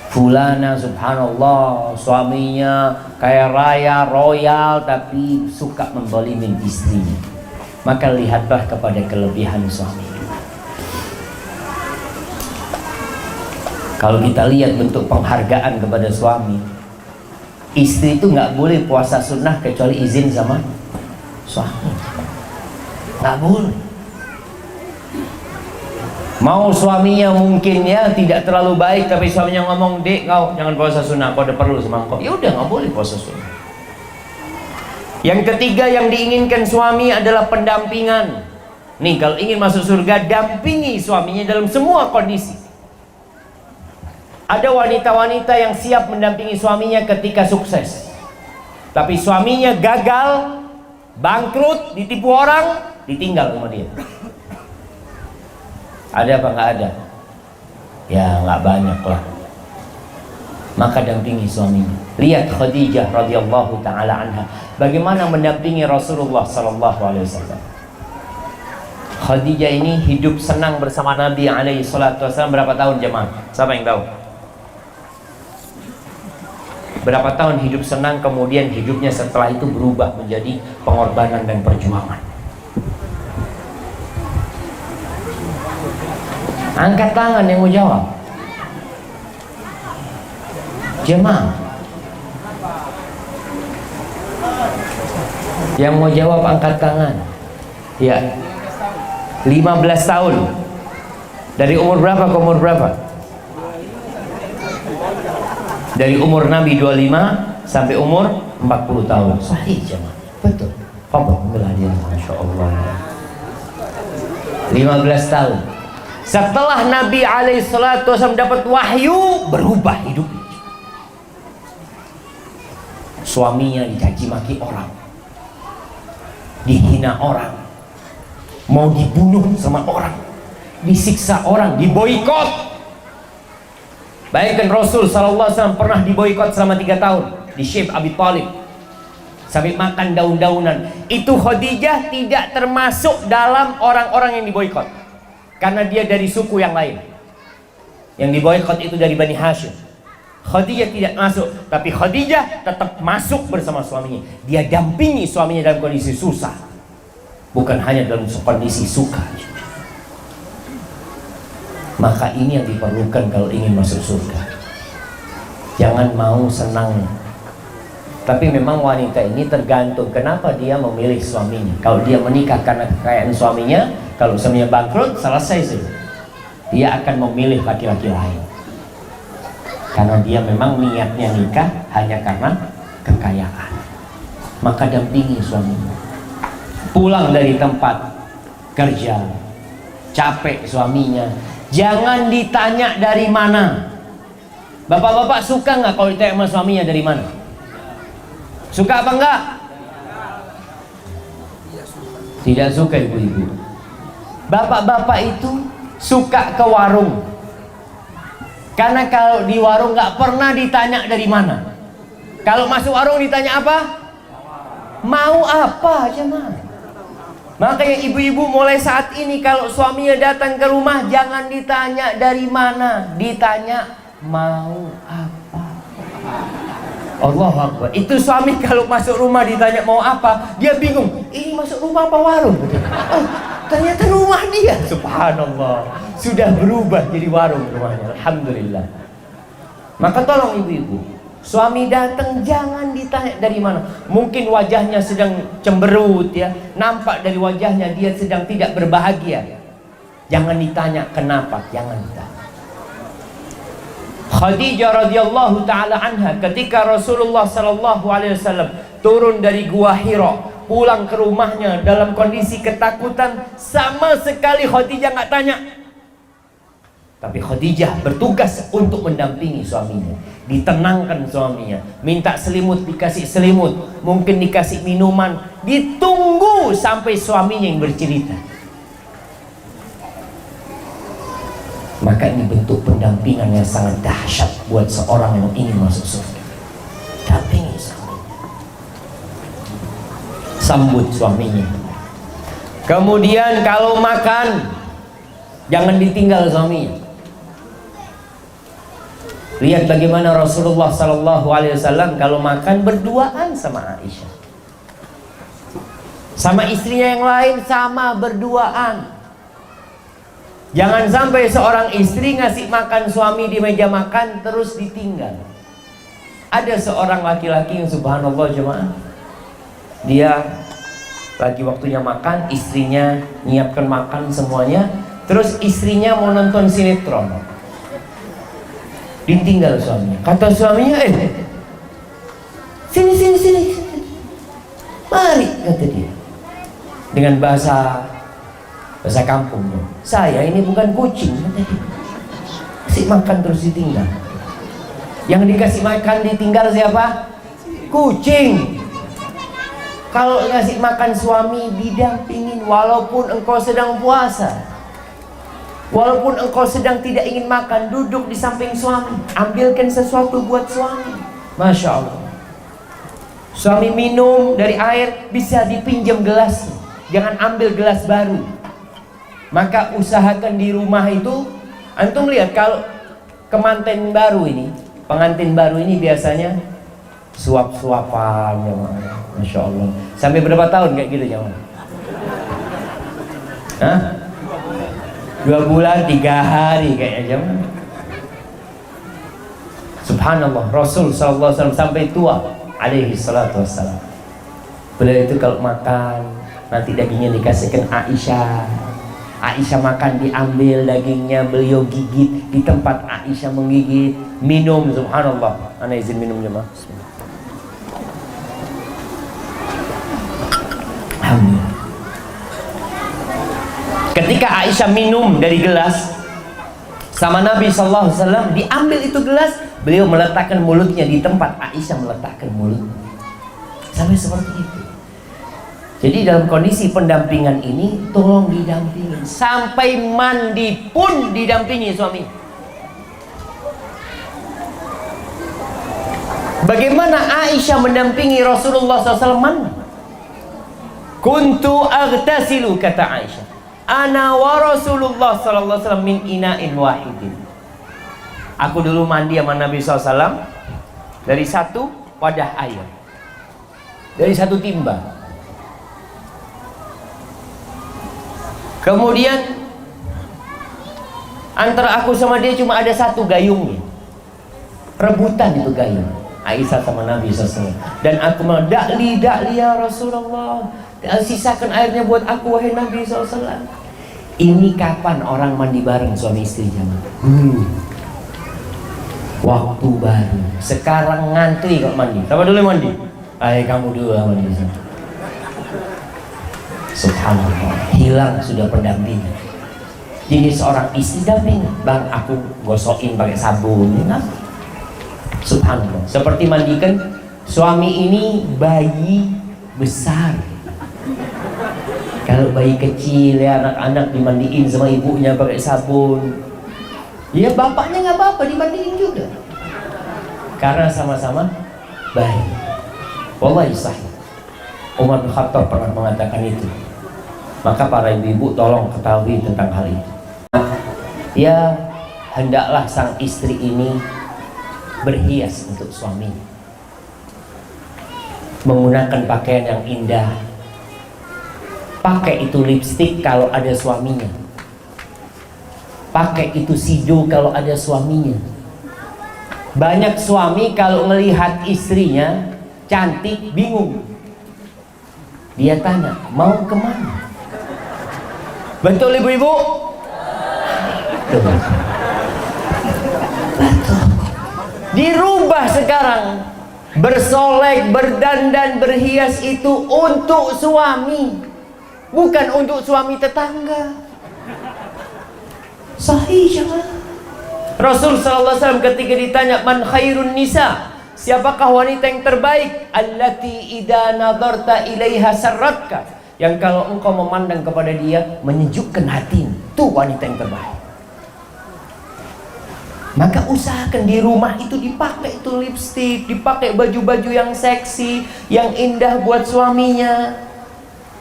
Fulana subhanallah, suaminya kaya raya, royal, tapi suka menzalimin istrinya. Maka lihatlah kepada kelebihan suami. Kalau kita lihat bentuk penghargaan kepada suami, istri itu nggak boleh puasa sunnah kecuali izin sama suami. Nggak boleh. Mau suaminya mungkin ya tidak terlalu baik, tapi suaminya ngomong, dek kau jangan puasa sunnah, kau ada perlu sama kau. Ya udah, nggak boleh puasa sunnah. Yang ketiga yang diinginkan suami adalah pendampingan. Nih kalau ingin masuk surga, dampingi suaminya dalam semua kondisi. Ada wanita-wanita yang siap mendampingi suaminya ketika sukses, tapi suaminya gagal, bangkrut, ditipu orang, ditinggal sama dia. Ada apa nggak ada? Ya nggak banyak lah. Maka dampingi suaminya. Lihat Khadijah radhiyallahu taala anha, bagaimana mendampingi Rasulullah sallallahu alaihi wasallam. Khadijah ini hidup senang bersama Nabi alaihi salatu wasallam berapa tahun jemaah? Siapa yang tahu? Berapa tahun hidup senang, kemudian hidupnya setelah itu berubah menjadi pengorbanan dan perjuangan. Angkat tangan yang mau jawab. Jemaah. Yang mau jawab angkat tangan. Ya. 15 tahun. Dari umur berapa ke umur berapa? Dari umur Nabi 25 sampai umur 40 tahun. Sahih jemaah. Betul. Alhamdulillah dia, Masya Allah. 15 tahun. Setelah Nabi SAW dapat wahyu, berubah hidupnya. Suaminya dicaci maki orang, dihina orang, mau dibunuh sama orang, disiksa orang, diboikot. Bayangkan Rasul SAW pernah diboikot selama 3 tahun di Syekh Abi Thalib, sampai makan daun-daunan. Itu Khadijah tidak termasuk dalam orang-orang yang diboikot, karena dia dari suku yang lain. Yang diboikot itu dari Bani Hashim. Khadijah tidak masuk, tapi Khadijah tetap masuk bersama suaminya. Dia dampingi suaminya dalam kondisi susah, bukan hanya dalam kondisi suka. Maka ini yang diperlukan kalau ingin masuk surga. Jangan mau senang. Tapi memang wanita ini tergantung kenapa dia memilih suaminya. Kalau dia menikah karena kekayaan suaminya, kalau suaminya bangkrut, selesai sih. Dia akan memilih laki-laki lain. Karena dia memang niatnya nikah hanya karena kekayaan. Maka dampingi suaminya. Pulang dari tempat kerja, capek suaminya, jangan ditanya dari mana. Bapak-bapak suka nggak kalau ditanya sama suaminya dari mana? Suka apa enggak? Tidak suka ibu-ibu. Bapak-bapak itu suka ke warung, karena kalau di warung nggak pernah ditanya dari mana. Kalau masuk warung ditanya apa? Mau apa aja mah. Makanya ibu-ibu mulai saat ini kalau suaminya datang ke rumah, jangan ditanya dari mana, ditanya mau apa. Allahu Akbar. Itu suami kalau masuk rumah ditanya mau apa, dia bingung. Ini masuk rumah apa warung? Oh, ternyata rumah dia. Subhanallah. Sudah berubah jadi warung rumahnya. Alhamdulillah. Maka tolong ibu-ibu, suami datang jangan ditanya dari mana. Mungkin wajahnya sedang cemberut ya, nampak dari wajahnya dia sedang tidak berbahagia. Jangan ditanya kenapa, jangan ditanya. Khadijah radhiyallahu taala anha ketika Rasulullah sallallahu alaihi wasallam turun dari Gua Hira, pulang ke rumahnya dalam kondisi ketakutan, sama sekali Khadijah nggak tanya. Tapi Khadijah bertugas untuk mendampingi suaminya, ditenangkan suaminya, minta selimut dikasih selimut, mungkin dikasih minuman, ditunggu sampai suaminya yang bercerita. Maka ini bentuk pendampingan yang sangat dahsyat buat seorang yang ingin masuk surga. Dampingi suaminya, sambut suaminya. Kemudian kalau makan, jangan ditinggal suaminya. Lihat bagaimana Rasulullah Sallallahu Alaihi Wasallam kalau makan berduaan sama Aisyah, sama istrinya yang lain sama berduaan. Jangan sampai seorang istri ngasih makan suami di meja makan terus ditinggal. Ada seorang laki-laki yang subhanallah jemaah, dia lagi waktunya makan, istrinya nyiapkan makan semuanya, terus istrinya mau nonton sinetron, ditinggal suaminya. Kata suaminya, sini, mari, kata dia, dengan bahasa kampung. Saya ini bukan kucing, kata dia. Kasih makan terus ditinggal. Yang dikasih makan ditinggal siapa? Kucing. Kalau ngasih makan suami, didampingin walaupun engkau sedang puasa, walaupun engkau sedang tidak ingin makan, duduk di samping suami, ambilkan sesuatu buat suami. Masya Allah. Suami minum dari air, bisa dipinjam gelas, jangan ambil gelas baru. Maka usahakan di rumah itu, antum lihat kalau kemanten baru ini, pengantin baru ini biasanya suap-suapan, Masya Allah. Sampai berapa tahun kayak gitu jangan? Hah? 2 bulan, 3 hari kayaknya jangan. Subhanallah, Rasul SAW sampai tua alaihi salatu wassalam. Beliau itu kalau makan, nanti dagingnya dikasihkan Aisyah. Aisyah makan, diambil dagingnya, beliau gigit di tempat Aisyah menggigit. Minum, subhanallah. Ana izin minum jemaah. Alhamdulillah. Ketika Aisyah minum dari gelas sama Nabi SAW, diambil itu gelas, beliau meletakkan mulutnya di tempat Aisyah meletakkan mulutnya. Sampai seperti itu. Jadi dalam kondisi pendampingan ini, tolong didampingi. Sampai mandi pun didampingi suami. Bagaimana Aisyah mendampingi Rasulullah SAW mandi? Kuntu aghtasilu, kata Aisyah, ana wa Rasulullah SAW min ina'in wahidin. Aku dulu mandi sama Nabi SAW dari satu wadah air, dari satu timba. Kemudian antara aku sama dia cuma ada satu gayungnya. Rebutan itu gayung Aisyah sama Nabi SAW. Dan aku bilang, dakli ya Rasulullah, sisakan airnya buat aku wahai Nabi SAW. Ini kapan orang mandi bareng suami istri jamaah? Waktu baru. Sekarang ngantri kok mandi. Siapa dulu yang mandi? Ayo kamu dulu mandi. Subhanallah, hilang sudah pendampingan. Jadi seorang istri damping, bang aku gosokin pakai sabun. Subhanallah. Seperti mandikan suami ini bayi besar. Kalau bayi kecil ya, anak-anak dimandiin sama ibunya pakai sabun, ya bapaknya nggak apa-apa dimandiin juga, karena sama-sama bayi. Wallahi sahih, Umar bin Khattab pernah mengatakan itu. Maka para ibu-ibu tolong ketahui tentang hal itu. Ya, hendaklah sang istri ini berhias untuk suaminya, menggunakan pakaian yang indah. Pakai itu lipstik kalau ada suaminya, pakai itu sido kalau ada suaminya. Banyak suami kalau melihat istrinya cantik bingung, dia tanya mau kemana. Betul ibu-ibu? Betul. Dirubah sekarang, bersolek, berdandan, berhias itu untuk suami, bukan untuk suami tetangga. Sahih jemaah. Rasul SAW ketika ditanya man khairun nisa, siapakah wanita yang terbaik? Allati idza nadarta ilaiha sarratka, yang kalau engkau memandang kepada dia menyejukkan hatimu, itu wanita yang terbaik. Maka usahakan di rumah itu dipakai itu lipstik, dipakai baju-baju yang seksi, yang indah buat suaminya.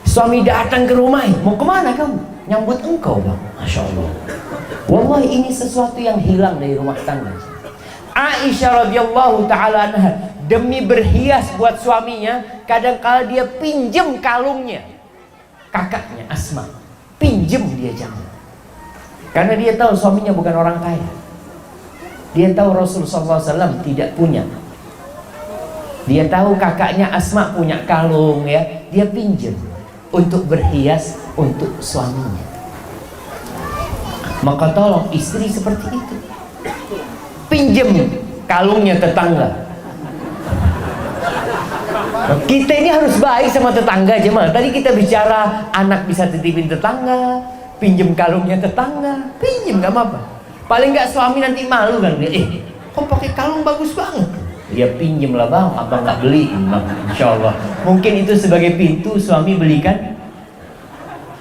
Suami datang ke rumah, mau kemana kamu? Nyambut engkau bang. Masya Allah. Wallahi ini sesuatu yang hilang dari rumah tangga. Aisyah radhiyallahu ta'ala anha, demi berhias buat suaminya, kadang-kala dia pinjem kalungnya kakaknya Asma, pinjem dia jangan, karena dia tahu suaminya bukan orang kaya. Dia tahu Rasulullah SAW tidak punya. Dia tahu kakaknya Asma punya kalung ya, dia pinjem untuk berhias untuk suaminya. Maka tolong istri seperti itu, pinjem kalungnya tetangga. Kita ini harus baik sama tetangga jemaah. Tadi kita bicara anak bisa titipin tetangga, pinjem kalungnya tetangga, pinjem nggak apa-apa. Paling nggak suami nanti malu kan dia, kok pakai kalung bagus banget. dia pinjem lah bang, abang nggak beliin bang, insya Allah. Mungkin itu sebagai pintu suami belikan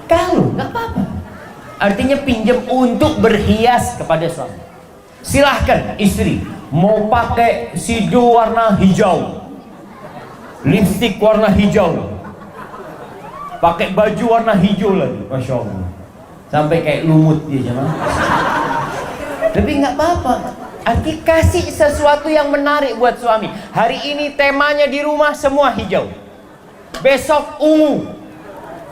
kalung, nggak apa-apa. Artinya pinjam untuk berhias kepada suami. Silahkan istri mau pakai sido warna hijau, lipstick warna hijau, pakai baju warna hijau lagi, masya Allah, sampai kayak lumut dia jemaah. Tapi nggak apa-apa. Arti kasih sesuatu yang menarik buat suami. Hari ini temanya di rumah semua hijau, besok ungu.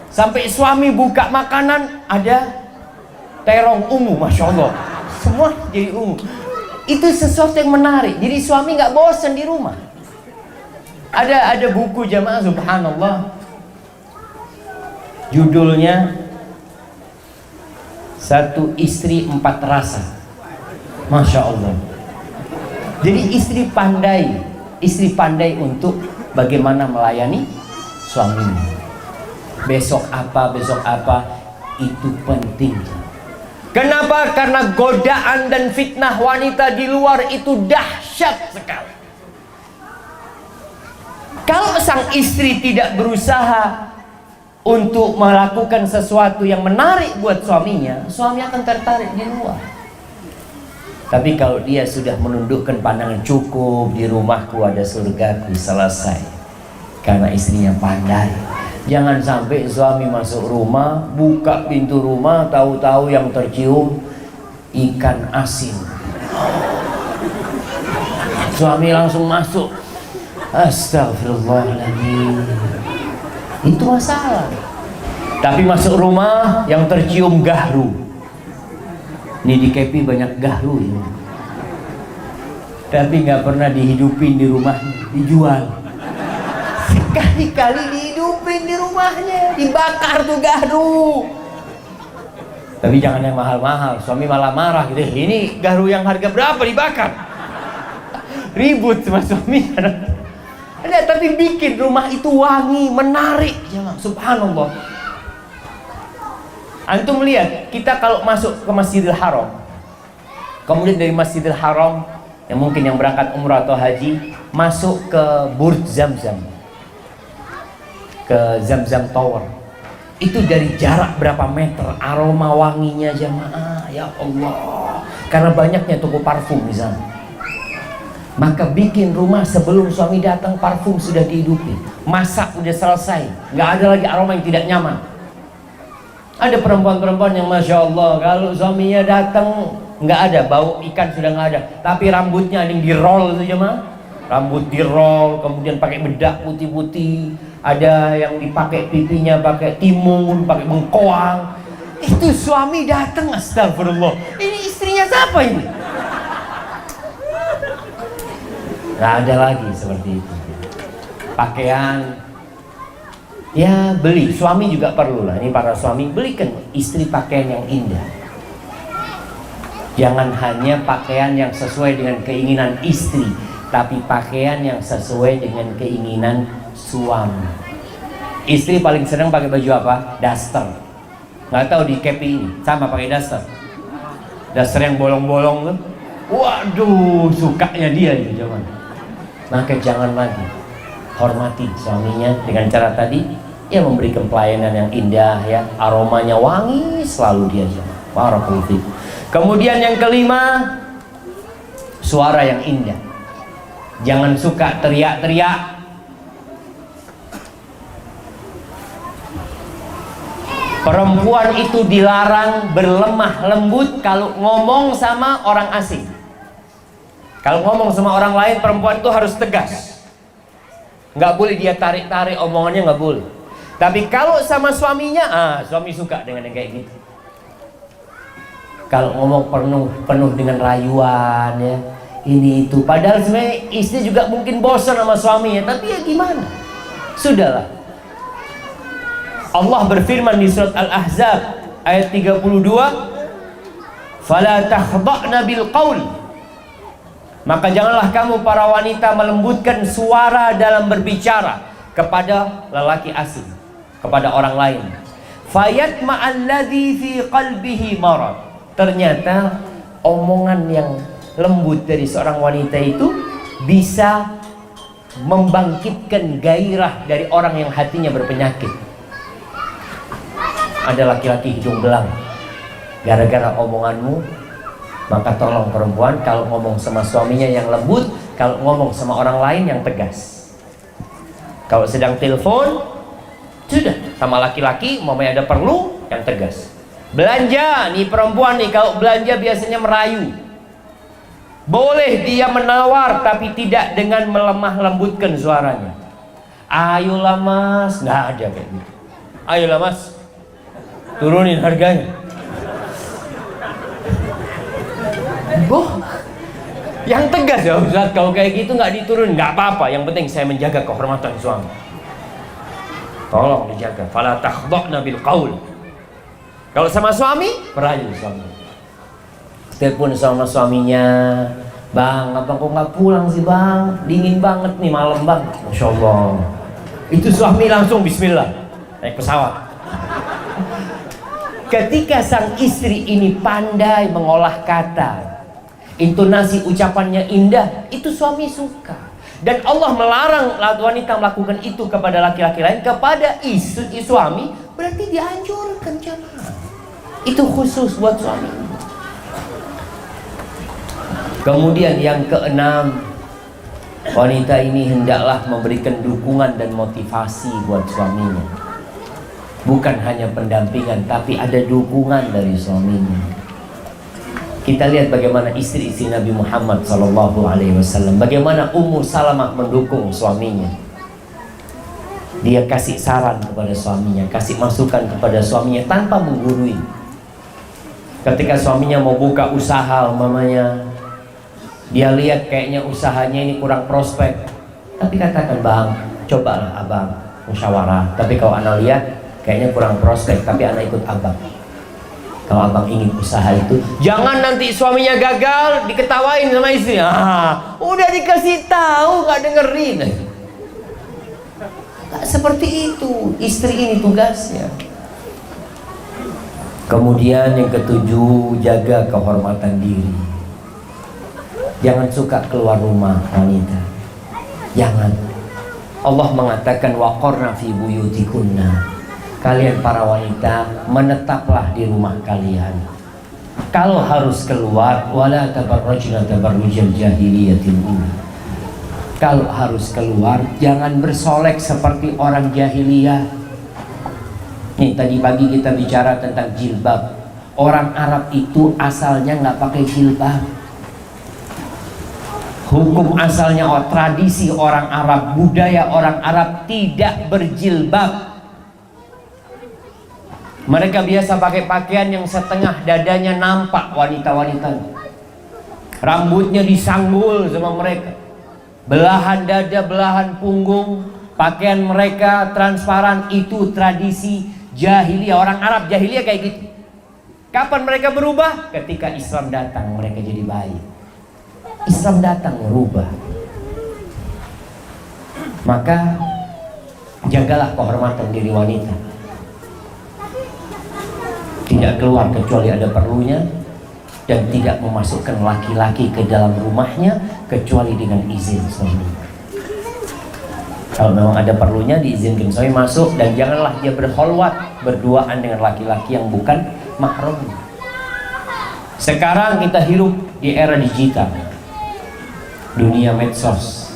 Sampai suami buka makanan ada terong ungu, masya Allah. Semua jadi ungu. Itu sesuatu yang menarik. Jadi suami nggak bosan di rumah. Ada buku jamaah, subhanallah. Judulnya Satu Istri Empat Rasa. Masya Allah. Jadi istri pandai untuk bagaimana melayani suaminya. Besok apa itu penting. Kenapa? Karena godaan dan fitnah wanita di luar itu dahsyat sekali. Kalau sang istri tidak berusaha untuk melakukan sesuatu yang menarik buat suaminya, suami akan tertarik di luar. Tapi kalau dia sudah menundukkan pandangan, cukup di rumahku ada surgaku, selesai. Karena istrinya pandai. Jangan sampai suami masuk rumah, buka pintu rumah, tahu-tahu yang tercium ikan asin. Suami langsung masuk. Astagfirullahaladzim. Itu masalah. Tapi masuk rumah yang tercium gahru. Ini di Kepi banyak gahru ya. Tapi nggak pernah dihidupin di rumahnya, dijual. Sekali-kali dihidupin di rumahnya, dibakar tuh gahru. Tapi jangan yang mahal-mahal, suami malah marah gitu. Ini gahru yang harga berapa dibakar? Ribut sama suami. Ada, tapi bikin rumah itu wangi, menarik, jangan. Subhanallah. Antum lihat, kita kalau masuk ke Masjidil Haram, kemudian dari Masjidil Haram, yang mungkin yang berangkat umrah atau haji, masuk ke Burj Zamzam, ke Zamzam Tower. Itu dari jarak berapa meter, aroma wanginya jamaah, ya Allah. Karena banyaknya toko parfum di sana. Maka bikin rumah sebelum suami datang, parfum sudah dihidupi, masak udah selesai, nggak ada lagi aroma yang tidak nyaman. Ada perempuan-perempuan yang masya Allah, kalau suaminya datang nggak ada, bau ikan sudah nggak ada, tapi rambutnya ada yang di roll itu jemaah, rambut di roll, kemudian pakai bedak putih-putih, ada yang dipakai pipinya pakai timun, pakai bengkoang. Itu suami datang, astagfirullah, ini istrinya siapa ini? Nggak ada lagi seperti itu. Pakaian, ya beli. Suami juga perlu lah. Ini para suami, belikan istri pakaian yang indah. Jangan hanya pakaian yang sesuai dengan keinginan istri, tapi pakaian yang sesuai dengan keinginan suami. Istri paling senang pakai baju apa? Daster. Nggak tahu di Kepi ini sama pakai daster. Daster yang bolong-bolong tuh. Waduh, sukanya dia itu zaman. Maka jangan lagi, hormati suaminya dengan cara tadi, ya memberikan pelayanan yang indah, ya aromanya wangi selalu dia. Barakallahu fiik. Kemudian yang kelima, suara yang indah. Jangan suka teriak-teriak. Perempuan itu dilarang berlemah lembut kalau ngomong sama orang asing. Kalau ngomong sama orang lain, perempuan itu harus tegas. Nggak boleh dia tarik-tarik omongannya, nggak boleh. Tapi kalau sama suaminya, suami suka dengan yang kayak gitu. Kalau ngomong penuh dengan rayuan, ya ini itu. Padahal sebenarnya istri juga mungkin bosan sama suaminya, tapi ya gimana? Sudahlah. Allah berfirman di surat Al-Ahzab ayat 32, "Fala takhda'na bil qaul." Maka janganlah kamu para wanita melembutkan suara dalam berbicara kepada lelaki asing, kepada orang lain. Fayatma'alladzi fi qalbihi marad. Ternyata omongan yang lembut dari seorang wanita itu bisa membangkitkan gairah dari orang yang hatinya berpenyakit. Ada laki-laki hidung belang gara-gara omonganmu, maka tolong perempuan kalau ngomong sama suaminya yang lembut, kalau ngomong sama orang lain yang tegas. Kalau sedang telepon, sudah sama laki-laki mamanya ada perlu yang tegas. Belanja nih perempuan nih, kalau belanja biasanya merayu. Boleh dia menawar tapi tidak dengan melemah lembutkan suaranya. Ayolah mas, nggak ada kayak gitu. Ayolah mas, turunin harganya. Boh, yang tegas ya Ustaz, kalau kayak gitu nggak diturun, nggak apa-apa. Yang penting saya menjaga kehormatan suami. Tolong dijaga. Fala takhdha'na bil qaul. Kalau sama suami, merayu suami. Telepon sama suaminya, bang, abang kok nggak pulang sih bang? Dingin banget nih malam bang. Masya Allah. Itu suami langsung bismillah naik pesawat. Ketika sang istri ini pandai mengolah kata, intonasi ucapannya indah, itu suami suka. Dan Allah melarang wanita melakukan itu kepada laki-laki lain, kepada istri suami berarti dianjurkan jemaah. Itu khusus buat suami. Kemudian yang keenam, wanita ini hendaklah memberikan dukungan dan motivasi buat suaminya. Bukan hanya pendampingan, tapi ada dukungan dari suaminya. Kita lihat bagaimana istri-istri Nabi Muhammad SAW, bagaimana Ummu Salamah mendukung suaminya. Dia kasih saran kepada suaminya, kasih masukan kepada suaminya tanpa menggurui. Ketika suaminya mau buka usaha umpamanya, dia lihat kayaknya usahanya ini kurang prospek, tapi katakan bang, cobalah abang musyawarah. Tapi kalau anak lihat kayaknya kurang prospek, tapi anak ikut abang. Kalau abang ingin usaha itu, jangan nanti suaminya gagal diketawain sama istri. Udah dikasih tahu nggak dengerin. Nggak seperti itu. Istri ini tugasnya. Kemudian yang ketujuh, jaga kehormatan diri. Jangan suka keluar rumah wanita. Jangan. Allah mengatakan waqarna fi buyutikunna. Kalian para wanita menetaplah di rumah kalian. Kalau harus keluar, wala tabarrajna tabarrujal jahiliyatil ula. Kalau harus keluar, jangan bersolek seperti orang jahiliyah. Nih tadi pagi kita bicara tentang jilbab. Orang Arab itu asalnya nggak pakai jilbab. Hukum asalnya, tradisi orang Arab, budaya orang Arab tidak berjilbab. Mereka biasa pakai pakaian yang setengah dadanya nampak wanita-wanita. Rambutnya disanggul sama mereka. Belahan dada, belahan punggung, pakaian mereka transparan. Itu tradisi jahiliyah, orang Arab jahiliyah kayak gitu. Kapan mereka berubah? Ketika Islam datang mereka jadi baik. Islam datang merubah. Maka jagalah kehormatan diri wanita. Tidak keluar kecuali ada perlunya, dan tidak memasukkan laki-laki ke dalam rumahnya kecuali dengan izin suami. Kalau memang ada perlunya diizinkan suami masuk, dan janganlah dia berkholwat berduaan dengan laki-laki yang bukan mahram. Sekarang kita hidup di era digital, dunia medsos.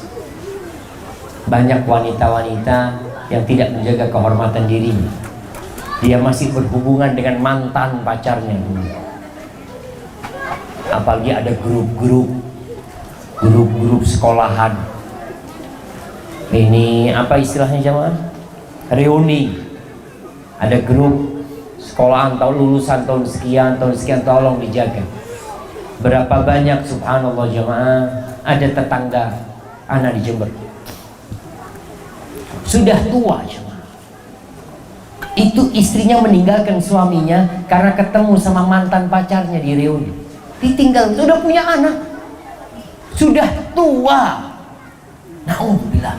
Banyak wanita-wanita yang tidak menjaga kehormatan dirinya. Dia masih berhubungan dengan mantan pacarnya. Apalagi ada grup-grup sekolahan. Ini apa istilahnya jemaah? Reuni. Ada grup sekolahan tahun lulusan tahun sekian, tolong dijaga. Berapa banyak subhanallah jemaah, ada tetangga anak di Jember. Sudah tua jemaah. Itu istrinya meninggalkan suaminya karena ketemu sama mantan pacarnya di reuni. Ditinggal, sudah punya anak, sudah tua. Na'udzubillah.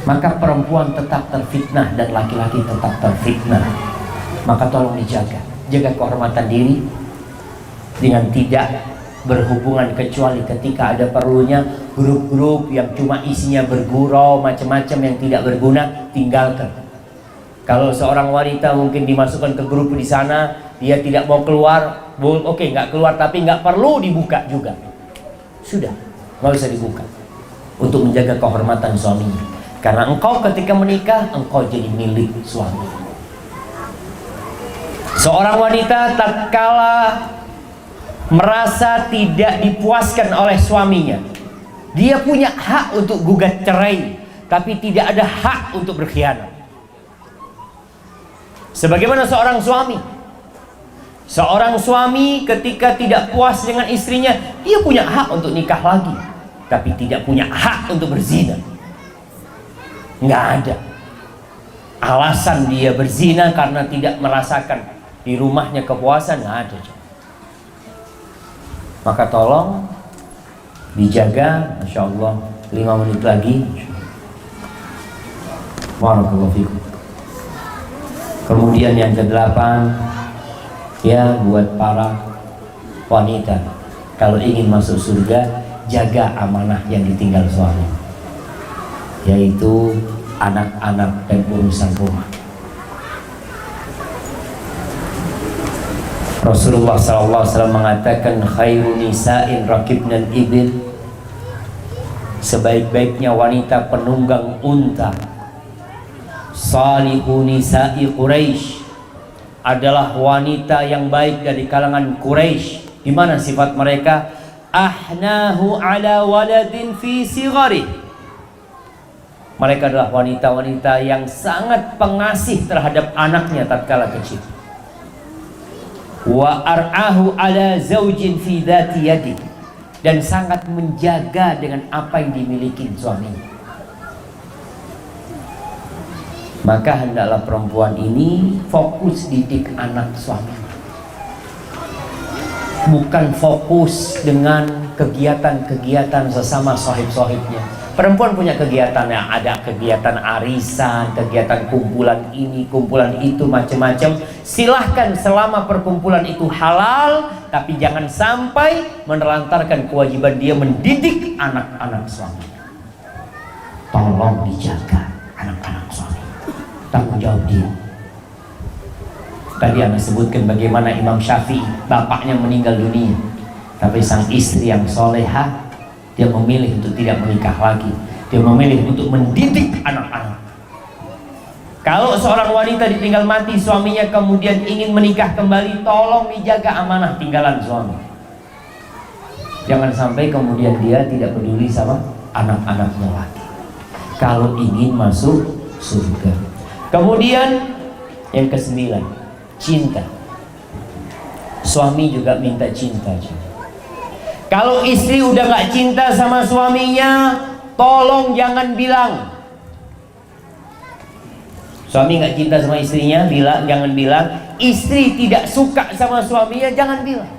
Maka perempuan tetap terfitnah dan laki-laki tetap terfitnah. Maka tolong dijaga, jaga kehormatan diri dengan tidak berhubungan kecuali ketika ada perlunya. Grup-grup yang cuma isinya bergurau macam-macam yang tidak berguna, tinggalkan. Kalau seorang wanita mungkin dimasukkan ke grup di sana, dia tidak mau keluar, oke, nggak keluar, tapi nggak perlu dibuka juga. Sudah, nggak usah dibuka. Untuk menjaga kehormatan suaminya. Karena engkau ketika menikah, engkau jadi milik suami. Seorang wanita tatkala merasa tidak dipuaskan oleh suaminya, dia punya hak untuk gugat cerai, tapi tidak ada hak untuk berkhianat. Sebagaimana seorang suami ketika tidak puas dengan istrinya, dia punya hak untuk nikah lagi, tapi tidak punya hak untuk berzina. Nggak ada alasan dia berzina karena tidak merasakan di rumahnya kepuasan, nggak ada. Maka tolong dijaga. Masya Allah, 5 menit lagi. Barakallahu fikum. Kemudian yang ke-8, ya, buat para wanita, kalau ingin masuk surga, jaga amanah yang ditinggal suami, yaitu anak-anak dan urusan rumah. Rasulullah SAW mengatakan, khairu nisa'in rakibnal ibil, sebaik-baiknya wanita penunggang unta, salihu nisa'i Quraisy, adalah wanita yang baik dari kalangan Quraisy. Di mana sifat mereka? Ahnahu ala waladin fi sighari. Mereka adalah wanita-wanita yang sangat pengasih terhadap anaknya tatkala kecil. Wa ar'ahu ala zaujin fi dhati yadi, dan sangat menjaga dengan apa yang dimiliki suaminya. Maka hendaklah perempuan ini fokus didik anak suami, bukan fokus dengan kegiatan-kegiatan sesama sahib-sahibnya. Perempuan punya kegiatan, yang ada kegiatan arisan, kegiatan kumpulan ini, kumpulan itu, macam-macam. Silahkan selama perkumpulan itu halal, tapi jangan sampai menelantarkan kewajiban dia mendidik anak-anak suami. Tolong dijaga anak-anak suami, tanggung jawab dia. Tadi Anda sebutkan bagaimana Imam Syafi'i, bapaknya meninggal dunia, tapi sang istri yang solehah, dia memilih untuk tidak menikah lagi. Dia memilih untuk mendidik anak-anak. Kalau seorang wanita ditinggal mati suaminya kemudian ingin menikah kembali, tolong dijaga amanah tinggalan suami. Jangan sampai kemudian dia tidak peduli sama anak-anaknya lagi, kalau ingin masuk surga. Kemudian yang ke-9, cinta. Suami juga minta cinta. Kalau istri udah gak cinta sama suaminya, tolong jangan bilang. Suami gak cinta sama istrinya, jangan bilang. Istri tidak suka sama suaminya, jangan bilang.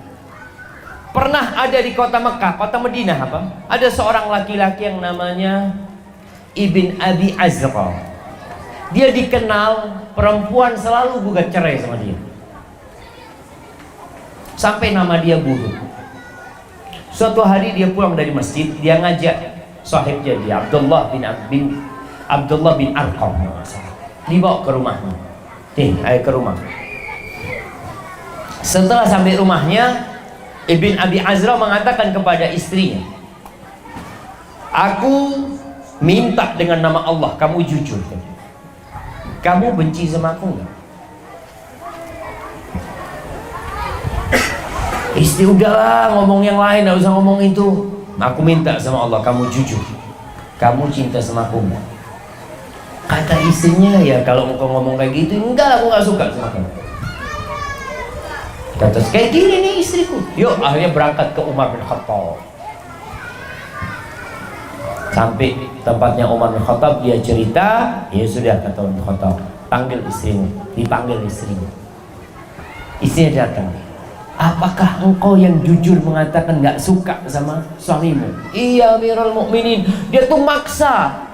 Pernah ada di kota Mekah, kota Madinah ada seorang laki-laki yang namanya Ibn Abi Azra. Dia dikenal perempuan selalu gugat cerai sama dia, sampai nama dia buruk. Suatu hari dia pulang dari masjid, dia ngajak sahibnya dia, Abdullah bin Arqam, dibawa ke rumahnya. Ayo ke rumah. Setelah sampai rumahnya, Ibn Abi Azra mengatakan kepada istrinya, aku minta dengan nama Allah, kamu jujur. Kamu benci sama aku enggak? Istri, udahlah ngomong yang lain, gak usah ngomong itu. Aku minta sama Allah, kamu jujur. Kamu cinta sama aku enggak? Kata istrinya, ya kalau engkau ngomong kayak gitu, enggak, aku gak suka sama kamu. Kata, kayak gini nih istriku. Yuk, akhirnya berangkat ke Umar bin Khattab. Sampai tempatnya Umar bin Khattab, dia cerita. Ya sudah, kata Umar bin Khattab, panggil istrimu. Dipanggil istrimu. Istrinya datang. Apakah engkau yang jujur mengatakan gak suka sama suamimu? Iya, Amirul Mukminin. Dia tuh maksa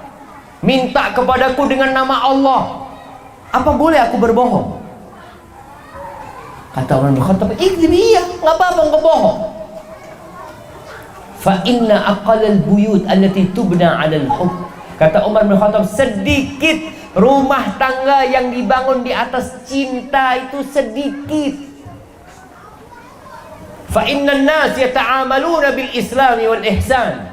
minta kepadaku dengan nama Allah. Apa boleh aku berbohong? Kata Umar bin Khattab, iya, gak apa-apa engkau bohong. Fa inna aqallal buyut allati tubna 'alal hubb. Kata Umar bin Khattab, sedikit rumah tangga yang dibangun di atas cinta itu sedikit. Fa innan nas yata'amaluna bil islami wal ihsan.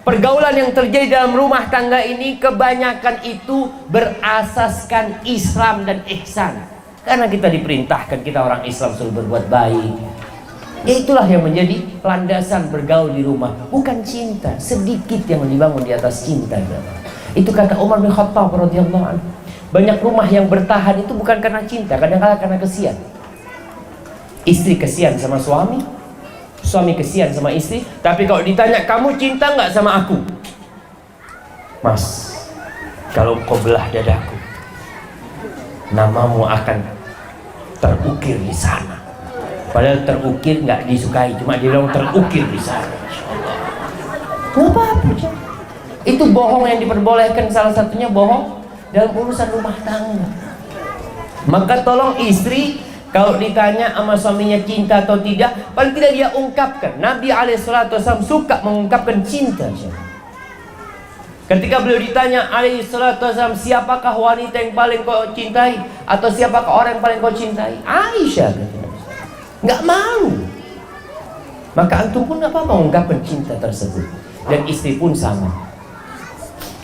Pergaulan yang terjadi dalam rumah tangga ini kebanyakan itu berasaskan Islam dan ihsan. Karena kita diperintahkan, kita orang Islam selalu berbuat baik. Ya itulah yang menjadi landasan bergaul di rumah, bukan cinta. Sedikit yang dibangun di atas cinta. Itu kata Umar bin Khattab radhiyallahu anhu. Banyak rumah yang bertahan itu bukan karena cinta, kadang-kadang karena kesian. Istri kesian sama suami, suami kesian sama istri. Tapi kalau ditanya, kamu cinta nggak sama aku? Mas, kalau kau belah dadaku, namamu akan terukir di sana. Padahal terukir nggak disukai, cuma dia bilang terukir di sana. Nggak apa-apa. Itu bohong yang diperbolehkan, salah satunya bohong dalam urusan rumah tangga. Maka tolong istri, kalau ditanya sama suaminya cinta atau tidak, paling tidak dia ungkapkan. Nabi SAW suka mengungkapkan cinta. Ketika beliau ditanya SAW, siapakah wanita yang paling kau cintai, atau siapakah orang yang paling kau cintai? Aisyah, nggak malu. Maka antum pun nggak apa-apa mengungkapkan cinta tersebut, dan istri pun sama.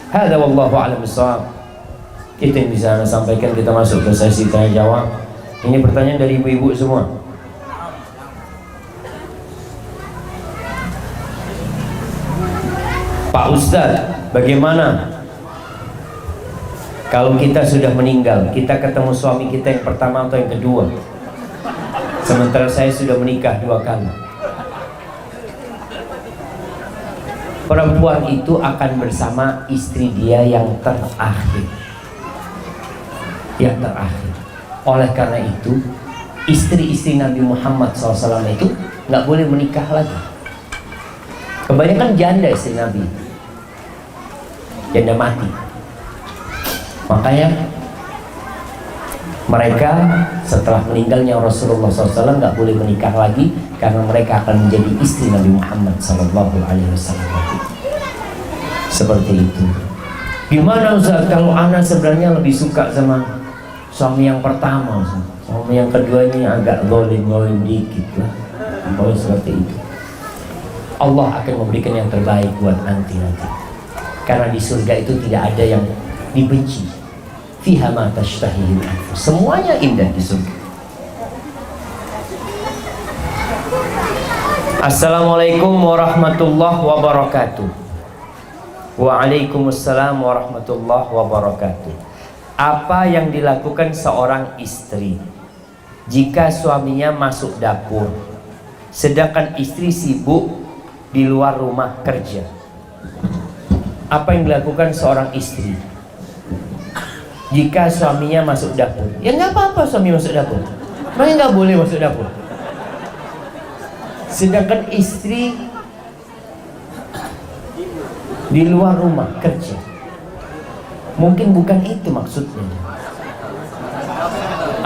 Hadza wallahu a'lam bissawab. Itu yang bisa saya sampaikan. Kita masuk ke sesi tanya jawab. Ini pertanyaan dari ibu-ibu semua. Pak Ustadz, bagaimana kalau kita sudah meninggal, kita ketemu suami kita yang pertama atau yang kedua, sementara saya sudah menikah 2 kali? Perempuan itu akan bersama istri dia yang terakhir. Yang terakhir. Oleh karena itu, istri-istri Nabi Muhammad SAW itu nggak boleh menikah lagi. Kebanyakan janda istri Nabi, janda mati. Makanya mereka setelah meninggalnya Rasulullah SAW nggak boleh menikah lagi, karena mereka akan menjadi istri Nabi Muhammad SAW. Seperti itu. Gimana Ustaz kalau anak sebenarnya lebih suka sama suami yang pertama, suami yang kedua ini agak golim dikit lah, kalau seperti itu. Allah akan memberikan yang terbaik buat nanti. Karena di surga itu tidak ada yang dibenci. Fiha ma tashtahihil anfus. Semuanya indah di surga. Assalamualaikum warahmatullahi wabarakatuh. Waalaikumsalam warahmatullahi wabarakatuh. Apa yang dilakukan seorang istri jika suaminya masuk dapur, sedangkan istri sibuk di luar rumah kerja? Apa yang dilakukan seorang istri jika suaminya masuk dapur? Ya nggak apa-apa suami masuk dapur, makanya nggak boleh masuk dapur. Sedangkan istri di luar rumah kerja, mungkin bukan itu maksudnya.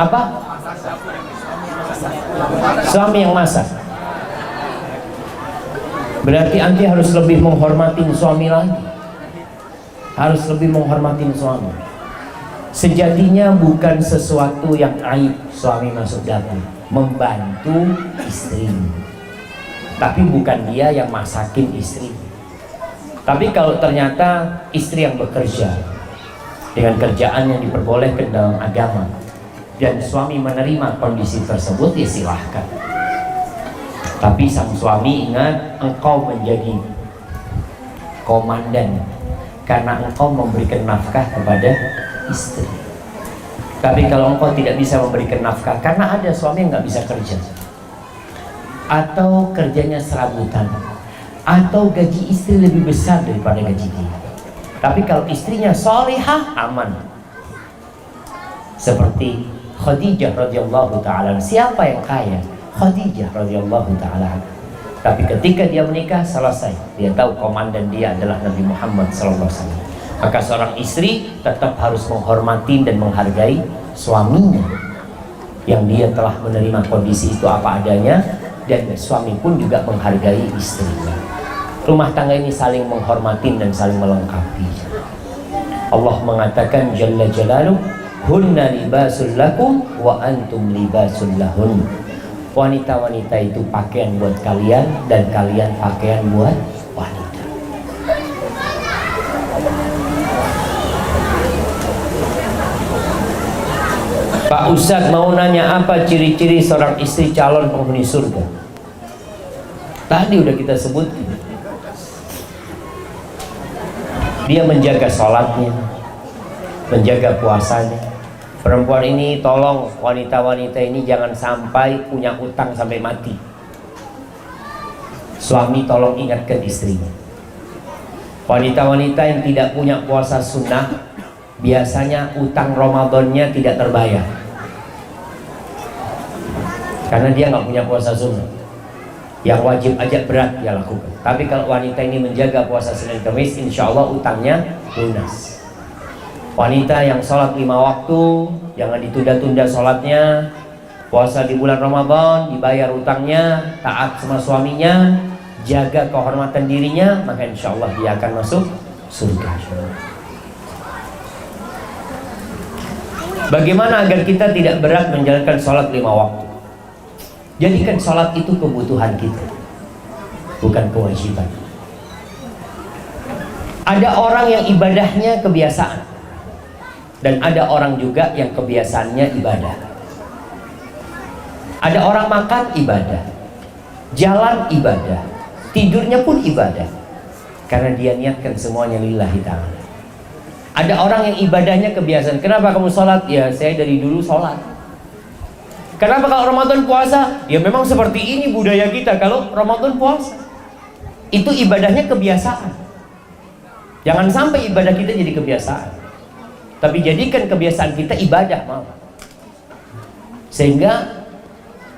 Apa? Suami yang masak. Berarti anti harus lebih menghormati suami lagi. Harus lebih menghormati suami. Sejatinya bukan sesuatu yang aib suami masuk dapur, membantu istri. Tapi bukan dia yang masakin istri. Tapi kalau ternyata istri yang bekerja dengan kerjaan yang diperbolehkan dalam agama, dan suami menerima kondisi tersebut, ya silahkan. Tapi sang suami ingat, engkau menjadi komandan karena engkau memberikan nafkah kepada istri. Tapi kalau engkau tidak bisa memberikan nafkah, karena ada suami yang nggak bisa kerja, atau kerjanya serabutan, atau gaji istri lebih besar daripada gaji dia. Tapi kalau istrinya solihah, aman. Seperti Khadijah radhiyallahu taala. Siapa yang kaya? Khadijah radhiyallahu taala. Tapi ketika dia menikah, selesai. Dia tahu komandan dia adalah Nabi Muhammad sallallahu alaihi wasallam. Maka seorang istri tetap harus menghormati dan menghargai suaminya yang dia telah menerima kondisi itu apa adanya, dan suami pun juga menghargai istrinya. Rumah tangga ini saling menghormati dan saling melengkapi. Allah mengatakan Jalla Jalaluh, hunna libasul lakum wa antum libasul lahun. Wanita-wanita itu pakaian buat kalian dan kalian pakaian buat wanita. Pak Ustadz mau nanya, apa ciri-ciri seorang istri calon penghuni surga? Tadi udah kita sebutkan. Dia menjaga sholatnya, menjaga puasanya. Perempuan ini tolong, wanita-wanita ini jangan sampai punya utang sampai mati. Suami tolong ingatkan istrinya. Wanita-wanita yang tidak punya puasa sunnah, biasanya utang Ramadannya tidak terbayar, karena dia nggak punya puasa sunnah. Yang wajib aja berat dia lakukan. Tapi kalau wanita ini menjaga puasa Senin Kamis, insya Allah utangnya lunas. Wanita yang sholat 5 waktu, jangan ditunda-tunda sholatnya. Puasa di bulan Ramadan, dibayar utangnya, taat sama suaminya, jaga kehormatan dirinya, maka insya Allah dia akan masuk surga. Bagaimana agar kita tidak berat menjalankan sholat 5 waktu? Jadikan sholat itu kebutuhan kita, bukan kewajiban. Ada orang yang ibadahnya kebiasaan, dan ada orang juga yang kebiasaannya ibadah. Ada orang makan ibadah, jalan ibadah, tidurnya pun ibadah, karena dia niatkan semuanya lillahi ta'ala. Ada orang yang ibadahnya kebiasaan. Kenapa kamu sholat? Ya saya dari dulu sholat. Kenapa kalau Ramadan puasa? Ya memang seperti ini budaya kita kalau Ramadan puasa. Itu ibadahnya kebiasaan. Jangan sampai ibadah kita jadi kebiasaan, tapi jadikan kebiasaan kita ibadah, mau. Sehingga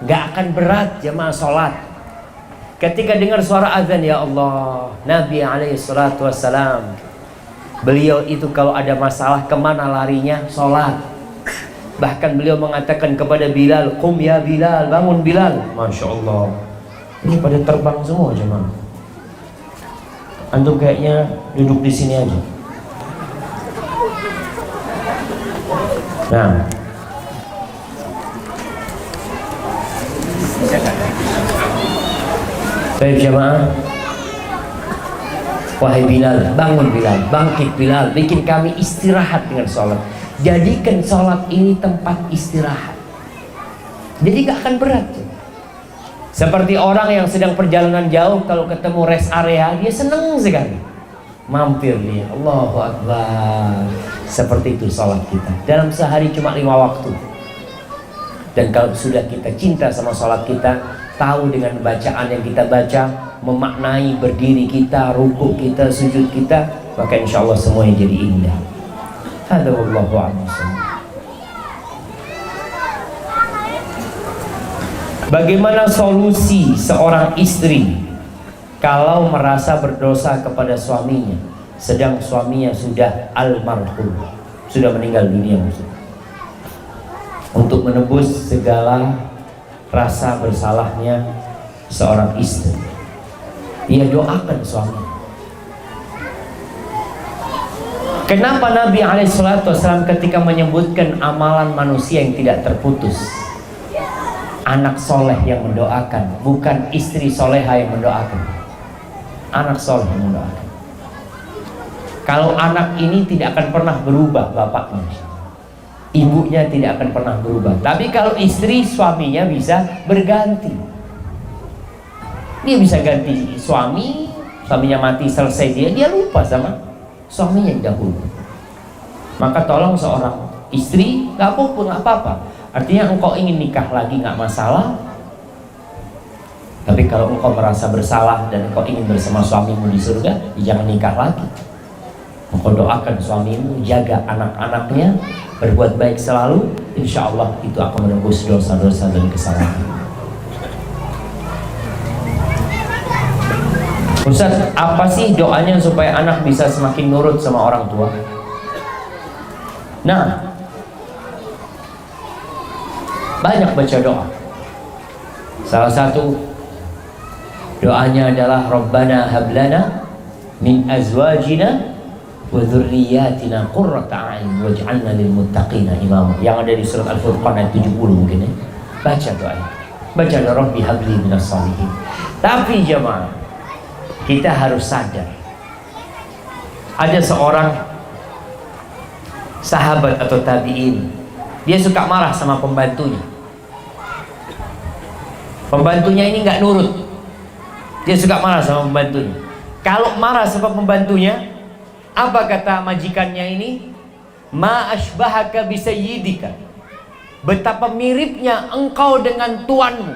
gak akan berat jamaah sholat. Ketika dengar suara azan, ya Allah, Nabi SAW, beliau itu kalau ada masalah kemana larinya? Sholat. Bahkan beliau mengatakan kepada Bilal, "Qum ya Bilal, bangun Bilal." Masya Allah, ini pada terbang semua jemaah. Antum kayaknya duduk di sini aja. Nah, baik jemaah. Wahai Bilal, bangun Bilal, bangkit Bilal, bikin kami istirahat dengan sholat. Jadikan sholat ini tempat istirahat, jadi gak akan berat. Seperti orang yang sedang perjalanan jauh, kalau ketemu rest area dia seneng sekali, mampir dia, Allahu Akbar. Seperti itu sholat kita. Dalam sehari cuma 5 waktu. Dan kalau sudah kita cinta sama sholat kita, tahu dengan bacaan yang kita baca, memaknai berdiri kita, rukuk kita, sujud kita, maka insya Allah semuanya jadi indah. Hada wallahu a'lam. Bagaimana solusi seorang istri kalau merasa berdosa kepada suaminya, sedang suaminya sudah almarhum, sudah meninggal dunia maksudnya? Untuk menebus segala rasa bersalahnya seorang istri, ia doakan suaminya. Kenapa Nabi SAW ketika menyebutkan amalan manusia yang tidak terputus, anak soleh yang mendoakan, bukan istri soleha yang mendoakan, anak soleh yang mendoakan. Kalau anak ini tidak akan pernah berubah bapaknya, ibunya tidak akan pernah berubah. Tapi kalau istri, suaminya bisa berganti. Dia bisa ganti suami, suaminya mati selesai, dia lupa sama suaminya yang dahulu. Maka tolong seorang istri, gak apa-apa. Artinya engkau ingin nikah lagi gak masalah. Tapi kalau engkau merasa bersalah dan engkau ingin bersama suamimu di surga, ya jangan nikah lagi. Engkau doakan suamimu, jaga anak-anaknya, berbuat baik selalu, insya Allah itu akan menembus dosa-dosa dan kesalahan. Ustaz, apa sih doanya supaya anak bisa semakin nurut sama orang tua? Nah, banyak baca doa. Salah satu Doanya adalah Rabbana hablana min azwajina wa dzurriyyatina qurrata a'yun waj'alna lil muttaqina imama. Yang ada di surat Al-Furqan ayat 70 mungkin ya. Baca doa. Baca Rabbi habli minas shalihin. Tapi jemaah, kita harus sadar. Ada seorang sahabat atau tabi'in, dia suka marah sama pembantunya. Pembantunya ini nggak nurut. Dia suka marah sama pembantunya. Kalau marah sama pembantunya, apa kata majikannya ini? Ma asbahaka bisayyidika. Betapa miripnya engkau dengan tuanmu.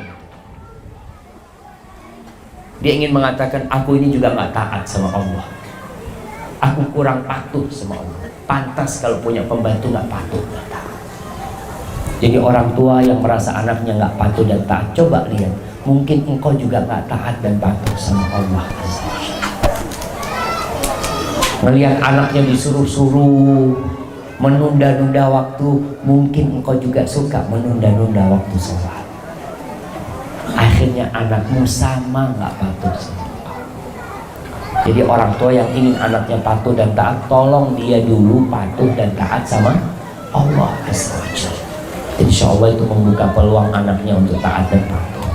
Dia ingin mengatakan, aku ini juga nggak taat sama Allah. Aku kurang patuh sama Allah. Pantas kalau punya pembantu nggak patuh, nggak taat. Jadi orang tua yang merasa anaknya nggak patuh dan taat, coba lihat, mungkin engkau juga nggak taat dan patuh sama Allah. Melihat anaknya disuruh-suruh, menunda-nunda waktu, mungkin engkau juga suka menunda-nunda waktu sholat. Akhirnya anakmu sama nggak patuh sama Allah. Jadi orang tua yang ingin anaknya patuh dan taat, tolong dia dulu patuh dan taat sama Allah. Insya Allah itu membuka peluang anaknya untuk taat dan patuh.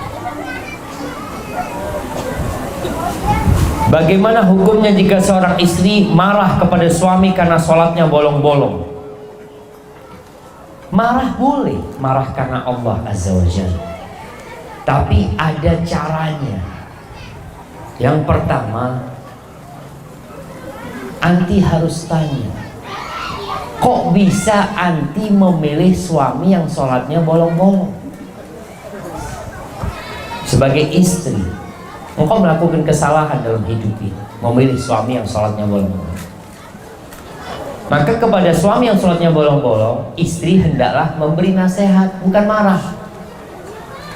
Bagaimana hukumnya jika seorang istri marah kepada suami karena sholatnya bolong-bolong? Marah boleh, marah karena Allah Azza wa Jalla. Tapi ada caranya. Yang pertama, anti harus tanya, kok bisa anti memilih suami yang sholatnya bolong-bolong? Sebagai istri, engkau melakukan kesalahan dalam hidup ini, memilih suami yang sholatnya bolong-bolong. Maka kepada suami yang sholatnya bolong-bolong, istri hendaklah memberi nasihat, bukan marah.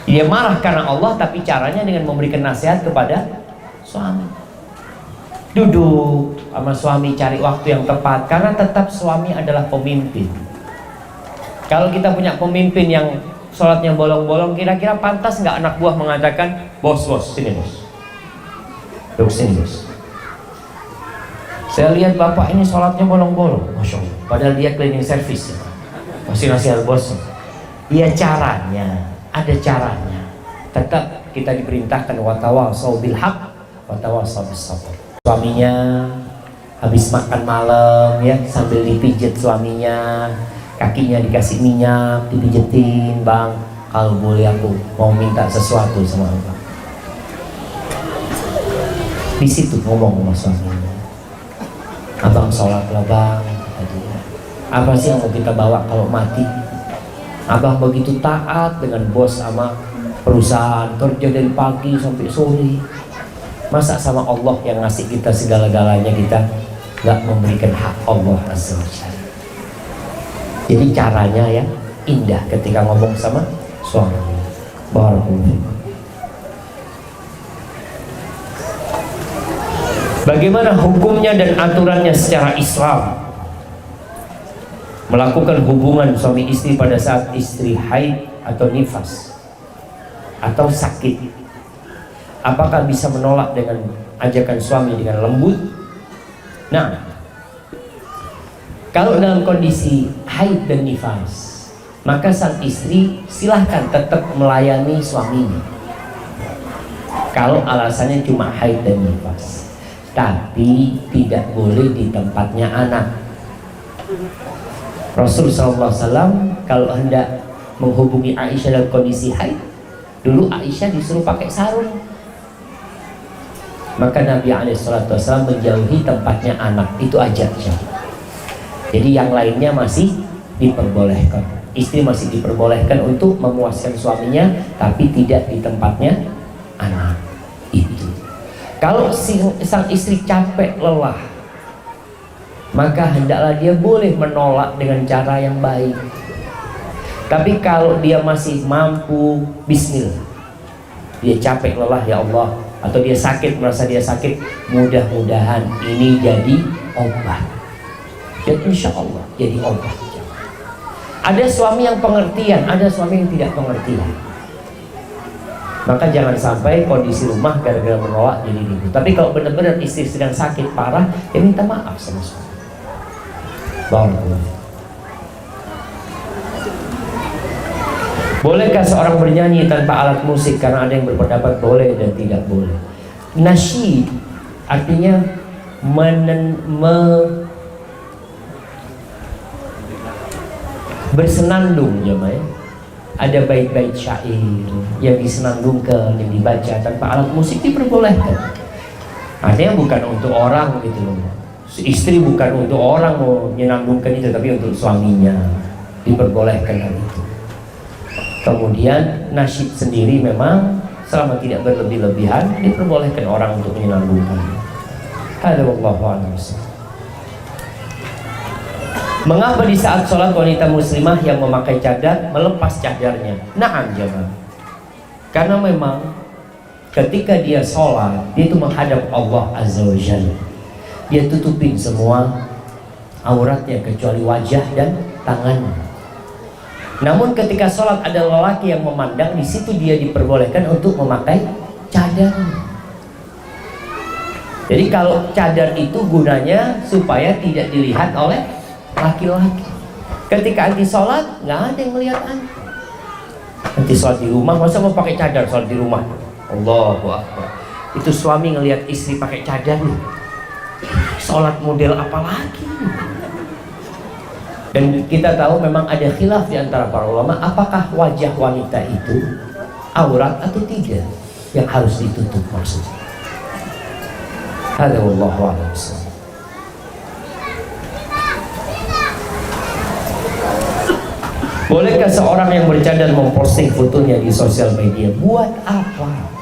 Dia marah karena Allah, tapi caranya dengan memberikan nasihat kepada suami. Duduk sama suami, cari waktu yang tepat, karena tetap suami adalah pemimpin. Kalau kita punya pemimpin yang sholatnya bolong-bolong, kira-kira pantas nggak anak buah mengatakan, bos, sini bos, duduk sini bos, saya lihat bapak ini sholatnya bolong-bolong, Masya Allah, padahal dia cleaning service ya. Masih nasihat bos. Dia caranya, ada caranya. Tetap kita diperintahkan watawasau bil haq watawasau bis sabr. Suaminya habis makan malam ya, sambil dipijit suaminya, kakinya dikasih minyak, dipijetin, bang, kalau boleh aku mau minta sesuatu sama abang. Di situ ngomong sama suaminya, abang sholat lah bang, apa sih yang mau kita bawa kalau mati? Abang begitu taat dengan bos sama perusahaan, kerja dari pagi sampai sore. Masa sama Allah yang ngasih kita segala-galanya kita gak memberikan hak Allah Azza wa Jalla. Jadi caranya ya indah ketika ngomong sama suami. Barakallahu. Bagaimana hukumnya dan aturannya secara Islam melakukan hubungan suami istri pada saat istri haid atau nifas atau sakit? Apakah bisa menolak dengan ajakan suami dengan lembut? Nah, kalau dalam kondisi haid dan nifas, maka sang istri silahkan tetap melayani suaminya. Kalau alasannya cuma haid dan nifas, tapi tidak boleh di tempatnya anak. Rasulullah SAW kalau hendak menghubungi Aisyah dalam kondisi haid, dulu Aisyah disuruh pakai sarung. Maka Nabi SAW menjauhi tempatnya anak, itu aja. Jadi yang lainnya masih diperbolehkan. Istri masih diperbolehkan untuk memuaskan suaminya, tapi tidak di tempatnya anak. Itu. Kalau sang istri capek, lelah, maka hendaklah dia boleh menolak dengan cara yang baik. Tapi kalau dia masih mampu, bismillah. Dia capek, lelah, ya Allah, atau dia sakit, merasa dia sakit, mudah-mudahan ini jadi obat. Dan insya Allah jadi obat. Ada suami yang pengertian, ada suami yang tidak pengertian. Maka jangan sampai kondisi rumah gara-gara menolak jadi ribut. Tapi kalau benar-benar istri sedang sakit parah, ya minta maaf sama suami. Barakallahu. Bolehkah seorang bernyanyi tanpa alat musik? Karena ada yang berpendapat boleh dan tidak boleh. Nasyid artinya bersenandung, jemaah. Ada bait-bait syair yang disenandungkan, yang dibaca tanpa alat musik diperbolehkan. Artinya bukan untuk orang gitu loh. Istri bukan untuk orang mau menyenandungkan itu, tapi untuk suaminya diperbolehkan hal itu. Kemudian nasyid sendiri memang selama tidak berlebih-lebihan diperbolehkan orang untuk menyenandungkan. Hadza wallahu a'lam. Mengapa di saat sholat wanita muslimah yang memakai cadar melepas cadarnya? Na'am jemaah. Karena memang ketika dia sholat, dia itu menghadap Allah Azza wa Jalla. Dia tutupin semua auratnya kecuali wajah dan tangannya. Namun ketika sholat ada lelaki yang memandang, di situ dia diperbolehkan untuk memakai cadar. Jadi kalau cadar itu gunanya supaya tidak dilihat oleh laki-laki. Ketika anti sholat, nggak ada yang melihat anti. Anti sholat di rumah, masa mau pakai cadar sholat di rumah? Allahu Akbar. Itu suami ngelihat istri pakai cadar nih. Sholat model apa lagi? Dan kita tahu memang ada khilaf di antara para ulama, apakah wajah wanita itu aurat atau tidak yang harus ditutup maksudnya. Hadza wallahu a'lam. Bolehkah seorang yang bercadar memposting fotonya di sosial media? Buat apa?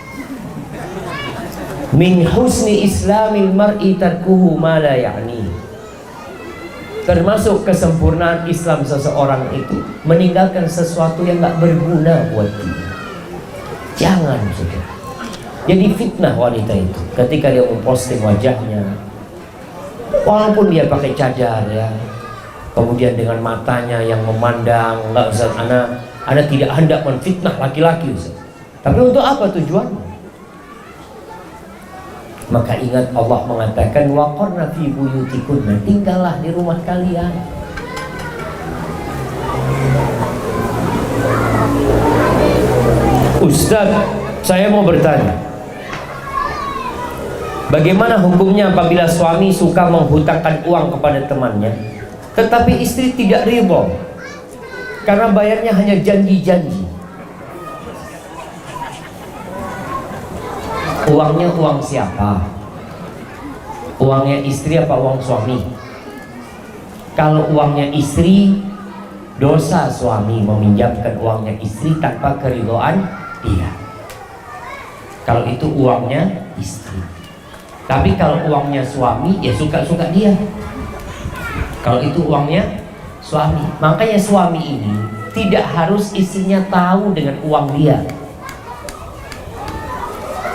Min husni islamil mar'i tarkuhu ma la ya'ni. Termasuk kesempurnaan Islam seseorang itu meninggalkan sesuatu yang gak berguna buat dia. Jangan sudah. Jadi fitnah wanita itu ketika dia memposting wajahnya, walaupun dia pakai cadar ya, kemudian dengan matanya yang memandang, enggak Ustaz, ana tidak hendak menfitnah laki-laki Ustaz. Tapi untuk apa tujuannya? Maka ingat Allah mengatakan waqarna fi buyutikunna, tinggallah di rumah kalian. Ustaz, saya mau bertanya, bagaimana hukumnya apabila suami suka menghutangkan uang kepada temannya, tetapi istri tidak ridho karena bayarnya hanya janji-janji? Uangnya uang siapa? Uangnya istri apa uang suami? Kalau uangnya istri, dosa suami meminjamkan uangnya istri tanpa keridhaan dia. Kalau itu uangnya istri. Tapi kalau uangnya suami, ya suka-suka dia. Kalau itu uangnya suami, makanya suami ini tidak harus istrinya tahu dengan uang dia.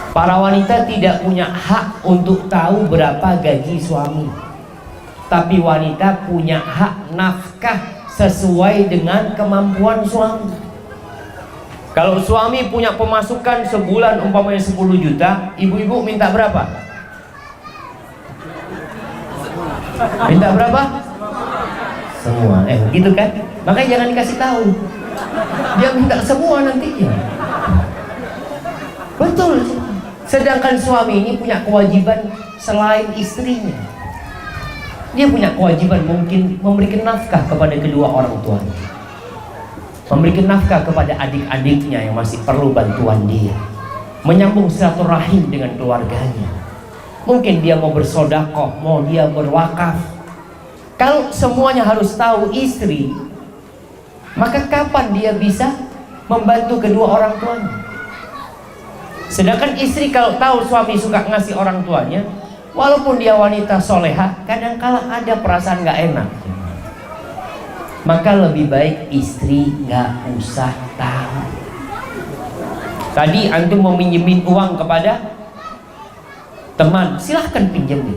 Para wanita tidak punya hak untuk tahu berapa gaji suami, tapi wanita punya hak nafkah sesuai dengan kemampuan suami. Kalau suami punya pemasukan sebulan umpamanya 10 juta, ibu-ibu minta berapa? Minta berapa? Semua. Gitu kan? Makanya jangan dikasih tahu. Dia minta semua nantinya. Betul. Sedangkan suami ini punya kewajiban selain istrinya. Dia punya kewajiban mungkin memberikan nafkah kepada kedua orang tuanya, memberikan nafkah kepada adik-adiknya yang masih perlu bantuan dia, menyambung silaturahim dengan keluarganya. Mungkin dia mau bersodakoh, mau dia berwakaf. Kalau semuanya harus tahu istri, maka kapan dia bisa membantu kedua orang tuanya? Sedangkan istri kalau tahu suami suka ngasih orang tuanya, walaupun dia wanita soleha, kadang-kala ada perasaan gak enak. Maka lebih baik istri gak usah tahu. Tadi antum mau minjemin uang kepada teman, silahkan pinjemin,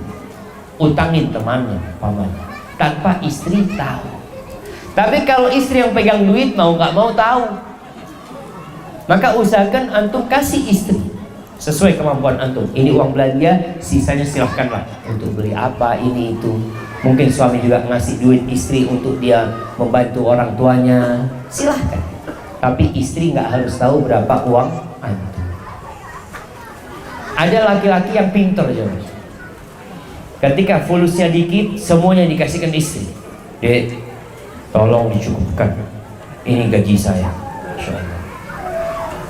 utangin temannya, pamannya, tanpa istri tahu. Tapi kalau istri yang pegang duit, mau gak mau tahu. Maka usahakan antum kasih istri sesuai kemampuan antum. Ini uang belanja, sisanya silahkanlah untuk beli apa ini itu. Mungkin suami juga ngasih duit istri untuk dia membantu orang tuanya, silahkan. Tapi istri nggak harus tahu berapa uang antum. Ada laki-laki yang pintar aja, ketika fulusnya dikit, semuanya dikasihkan istri. Dek, tolong dicukupkan, ini gaji saya.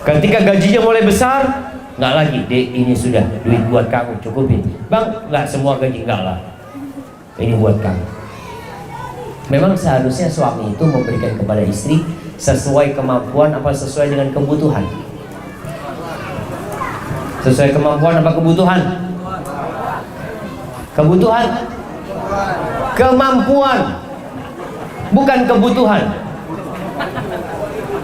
Ketika gajinya mulai besar, nggak lagi, dek ini sudah duit buat kamu, cukupin. Bang, nggak semua gaji, nggak lah, ini buat kamu. Memang seharusnya suami itu memberikan kepada istri sesuai kemampuan apa sesuai dengan kebutuhan? Sesuai kemampuan apa kebutuhan? Kebutuhan, kemampuan, bukan kebutuhan.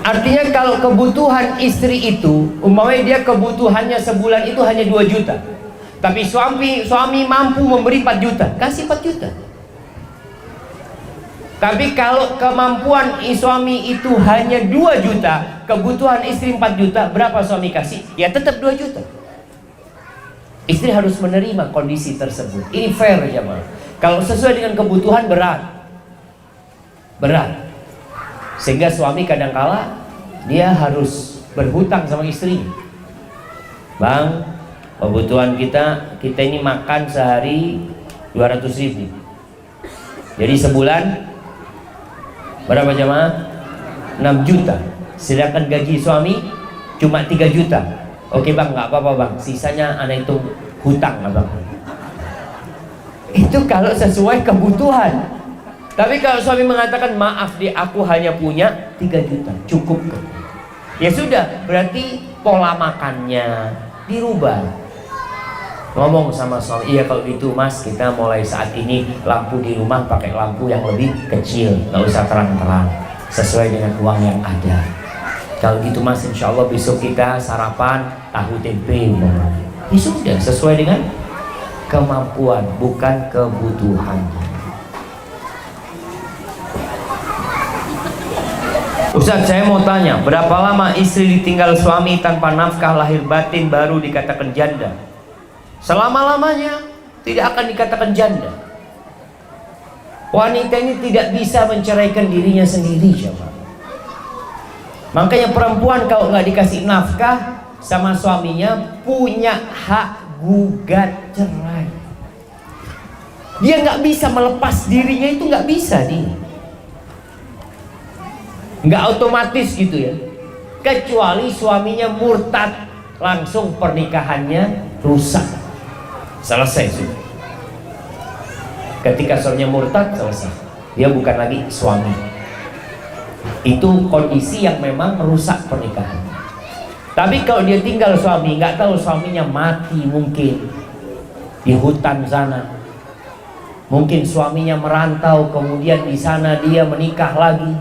Artinya kalau kebutuhan istri itu, umpamanya dia kebutuhannya sebulan itu hanya 2 juta, tapi suami mampu memberi 4 juta, kasih 4 juta. Tapi kalau kemampuan suami itu hanya 2 juta, kebutuhan istri 4 juta, berapa suami kasih? Ya tetap 2 juta. Istri harus menerima kondisi tersebut. Ini fair jemaah. Kalau sesuai dengan kebutuhan berat. Sehingga suami kadangkala dia harus berhutang sama istri. Bang, kebutuhan kita ini makan sehari 200.000. Jadi sebulan berapa jemaah? 6 juta. Sedangkan gaji suami cuma 3 juta. Oke bang, nggak apa-apa bang, sisanya anak itu hutang abang. Itu kalau sesuai kebutuhan. Tapi kalau suami mengatakan maaf deh, aku hanya punya 3 juta, cukup. Ya sudah, berarti pola makannya dirubah. Ngomong sama suami, iya kalau gitu mas, kita mulai saat ini lampu di rumah pakai lampu yang lebih kecil, nggak usah terang-terang, sesuai dengan uang yang ada. Kalau gitu mas, insya Allah besok kita sarapan tahu tempe. Ya sudah, sesuai dengan kemampuan, bukan kebutuhan. Ustaz, saya mau tanya, berapa lama istri ditinggal suami tanpa nafkah lahir batin baru dikatakan janda? Selama-lamanya tidak akan dikatakan janda. Wanita ini tidak bisa menceraikan dirinya sendiri, jemaah. Makanya perempuan kalau nggak dikasih nafkah sama suaminya punya hak gugat cerai. Dia nggak bisa melepas dirinya, itu nggak bisa dia. Nggak otomatis gitu ya. Kecuali suaminya murtad, langsung pernikahannya rusak, selesai sudah. Ketika suaminya murtad, selesai. Dia bukan lagi suami. Itu kondisi yang memang merusak pernikahan. Tapi kalau dia tinggal suami, nggak tahu suaminya mati mungkin di hutan sana, mungkin suaminya merantau, kemudian di sana dia menikah lagi,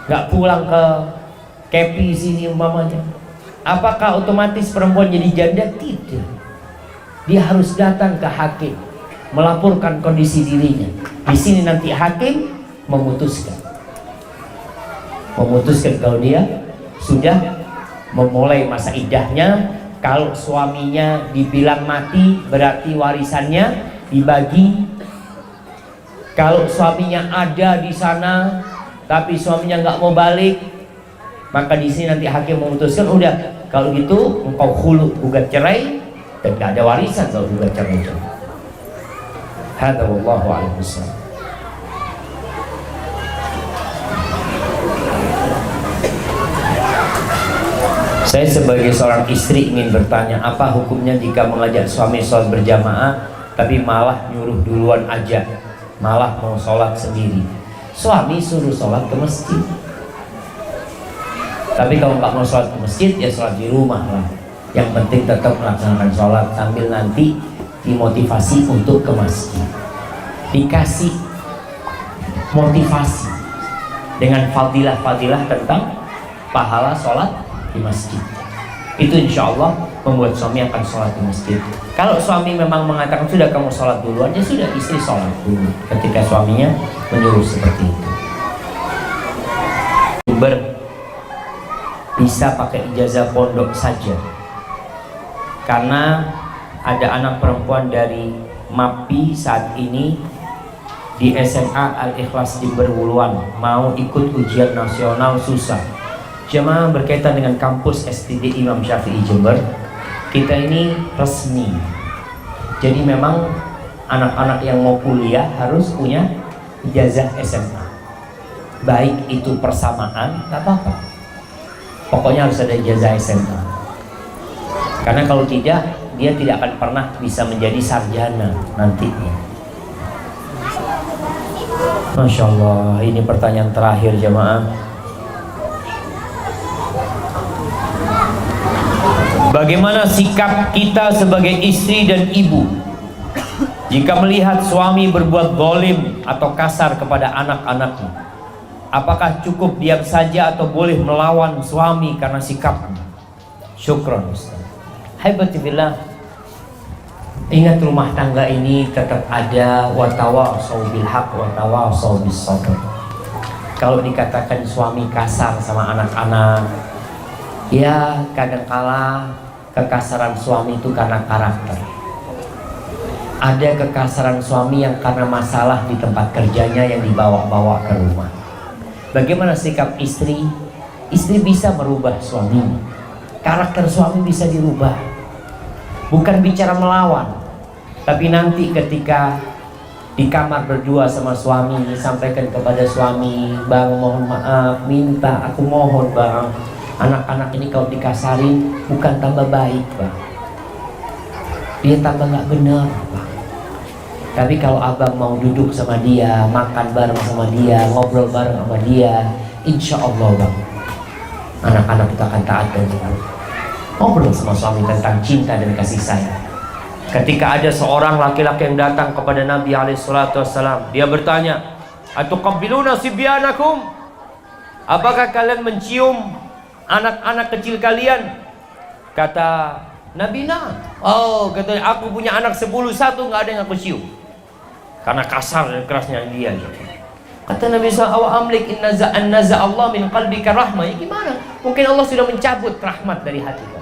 nggak pulang ke KP sini umpamanya. Apakah otomatis perempuan jadi janda? Tidak. Dia harus datang ke hakim, melaporkan kondisi dirinya. Di sini nanti hakim memutuskan kalau dia sudah memulai masa iddahnya. Kalau suaminya dibilang mati, berarti warisannya dibagi. Kalau suaminya ada di sana tapi suaminya nggak mau balik, maka di sini nanti hakim memutuskan, udah kalau gitu engkau khulu, gugat cerai, dan nggak ada warisan kalau gugat cerai itu. Hadza wallahu a'lam bishawab. Saya sebagai seorang istri ingin bertanya, apa hukumnya jika mengajak suami sholat berjamaah tapi malah nyuruh duluan aja, malah mau sholat sendiri? Suami suruh sholat ke masjid, tapi kalau nggak mau sholat ke masjid ya sholat di rumah lah. Yang penting tetap melaksanakan sholat sambil nanti dimotivasi untuk ke masjid, dikasih motivasi dengan fadilah-fadilah tentang pahala sholat di masjid. Itu insya Allah membuat suami akan sholat di masjid. Kalau suami memang mengatakan sudah kamu sholat duluan, ya sudah, istri sholat dulu ketika suaminya menyuruh seperti itu. bisa pakai ijazah pondok saja. Karena ada anak perempuan dari MAPI saat ini di SMA Al-Ikhlas di Berwuluan mau ikut ujian nasional susah. Jemaah berkaitan dengan kampus STD Imam Syafi'i Jember, kita ini resmi. Jadi memang anak-anak yang mau kuliah harus punya ijazah SMA. Baik itu persamaan, tak apa-apa. Pokoknya harus ada ijazah SMA. Karena kalau tidak, dia tidak akan pernah bisa menjadi sarjana nantinya. Masya Allah, ini pertanyaan terakhir jemaah. Bagaimana sikap kita sebagai istri dan ibu jika melihat suami berbuat zalim atau kasar kepada anak-anaknya? Apakah cukup diam saja atau boleh melawan suami karena sikapnya? Syukran Ustaz. Haibatillah, ingat rumah tangga ini tetap ada watawasau bil haq watawasau bis sabr. Kalau dikatakan suami kasar sama anak-anak, ya kadangkala kekasaran suami itu karena karakter. Ada kekasaran suami yang karena masalah di tempat kerjanya yang dibawa-bawa ke rumah. Bagaimana sikap istri? Istri bisa merubah suaminya. Karakter suami bisa dirubah. Bukan bicara melawan, tapi nanti ketika di kamar berdua sama suami, sampaikan kepada suami, "Bang, mohon maaf, minta, aku mohon bang, anak-anak ini kalau dikasarin bukan tambah baik bang, dia tambah gak benar bang. Tapi kalau abang mau duduk sama dia, makan bareng sama dia, ngobrol bareng sama dia, insya Allah bang, anak-anak kita akan taat dan taat." Ngobrol sama suami tentang cinta dan kasih sayang. Ketika ada seorang laki-laki yang datang kepada Nabi SAW, dia bertanya, "Atuqabbiluna sibyanakum?" Apakah kalian mencium anak-anak kecil kalian? Kata Nabi, "Nah." Oh, katanya, "Aku punya anak 10, nggak ada yang aku cium." Karena kasar dan kerasnya dia. Kata Nabi SAW, "Awa amlik in naza Allah min qalbika rahmah." Ya gimana? Mungkin Allah sudah mencabut rahmat dari hati kamu.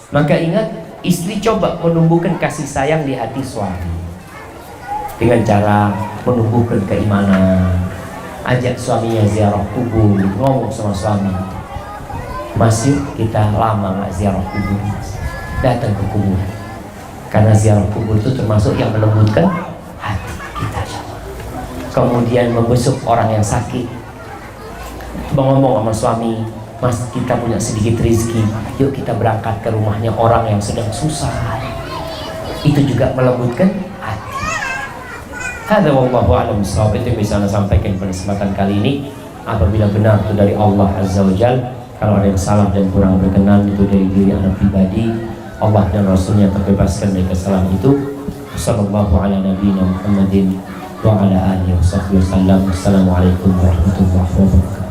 Maka ingat, istri coba menumbuhkan kasih sayang di hati suami dengan cara menumbuhkan keimanan. Ajak suaminya ziarah kubur, ngomong sama suami, "Mas, yuk kita lama gak ziarah kubur, datang ke kubur." Karena ziarah kubur itu termasuk yang melembutkan hati kita. Kemudian membesuk orang yang sakit, ngomong sama suami, "Mas, kita punya sedikit rezeki, yuk kita berangkat ke rumahnya orang yang sedang susah." Itu juga melembutkan hati. Hadza wallahu a'lam bishawab. Itu yang bisa saya sampaikan pada kesempatan kali ini. Apabila benar itu dari Allah Azza wa Jalla, kalau ada yang salah dan kurang berkenan itu dari diri anak pribadi, Allah dan Rasulnya terbebaskan dari kesalahan itu. Sallallahu ala nabiyina Muhammadin wa ala alihi wa sahbihi wasallam. Assalamualaikum warahmatullahi wabarakatuh.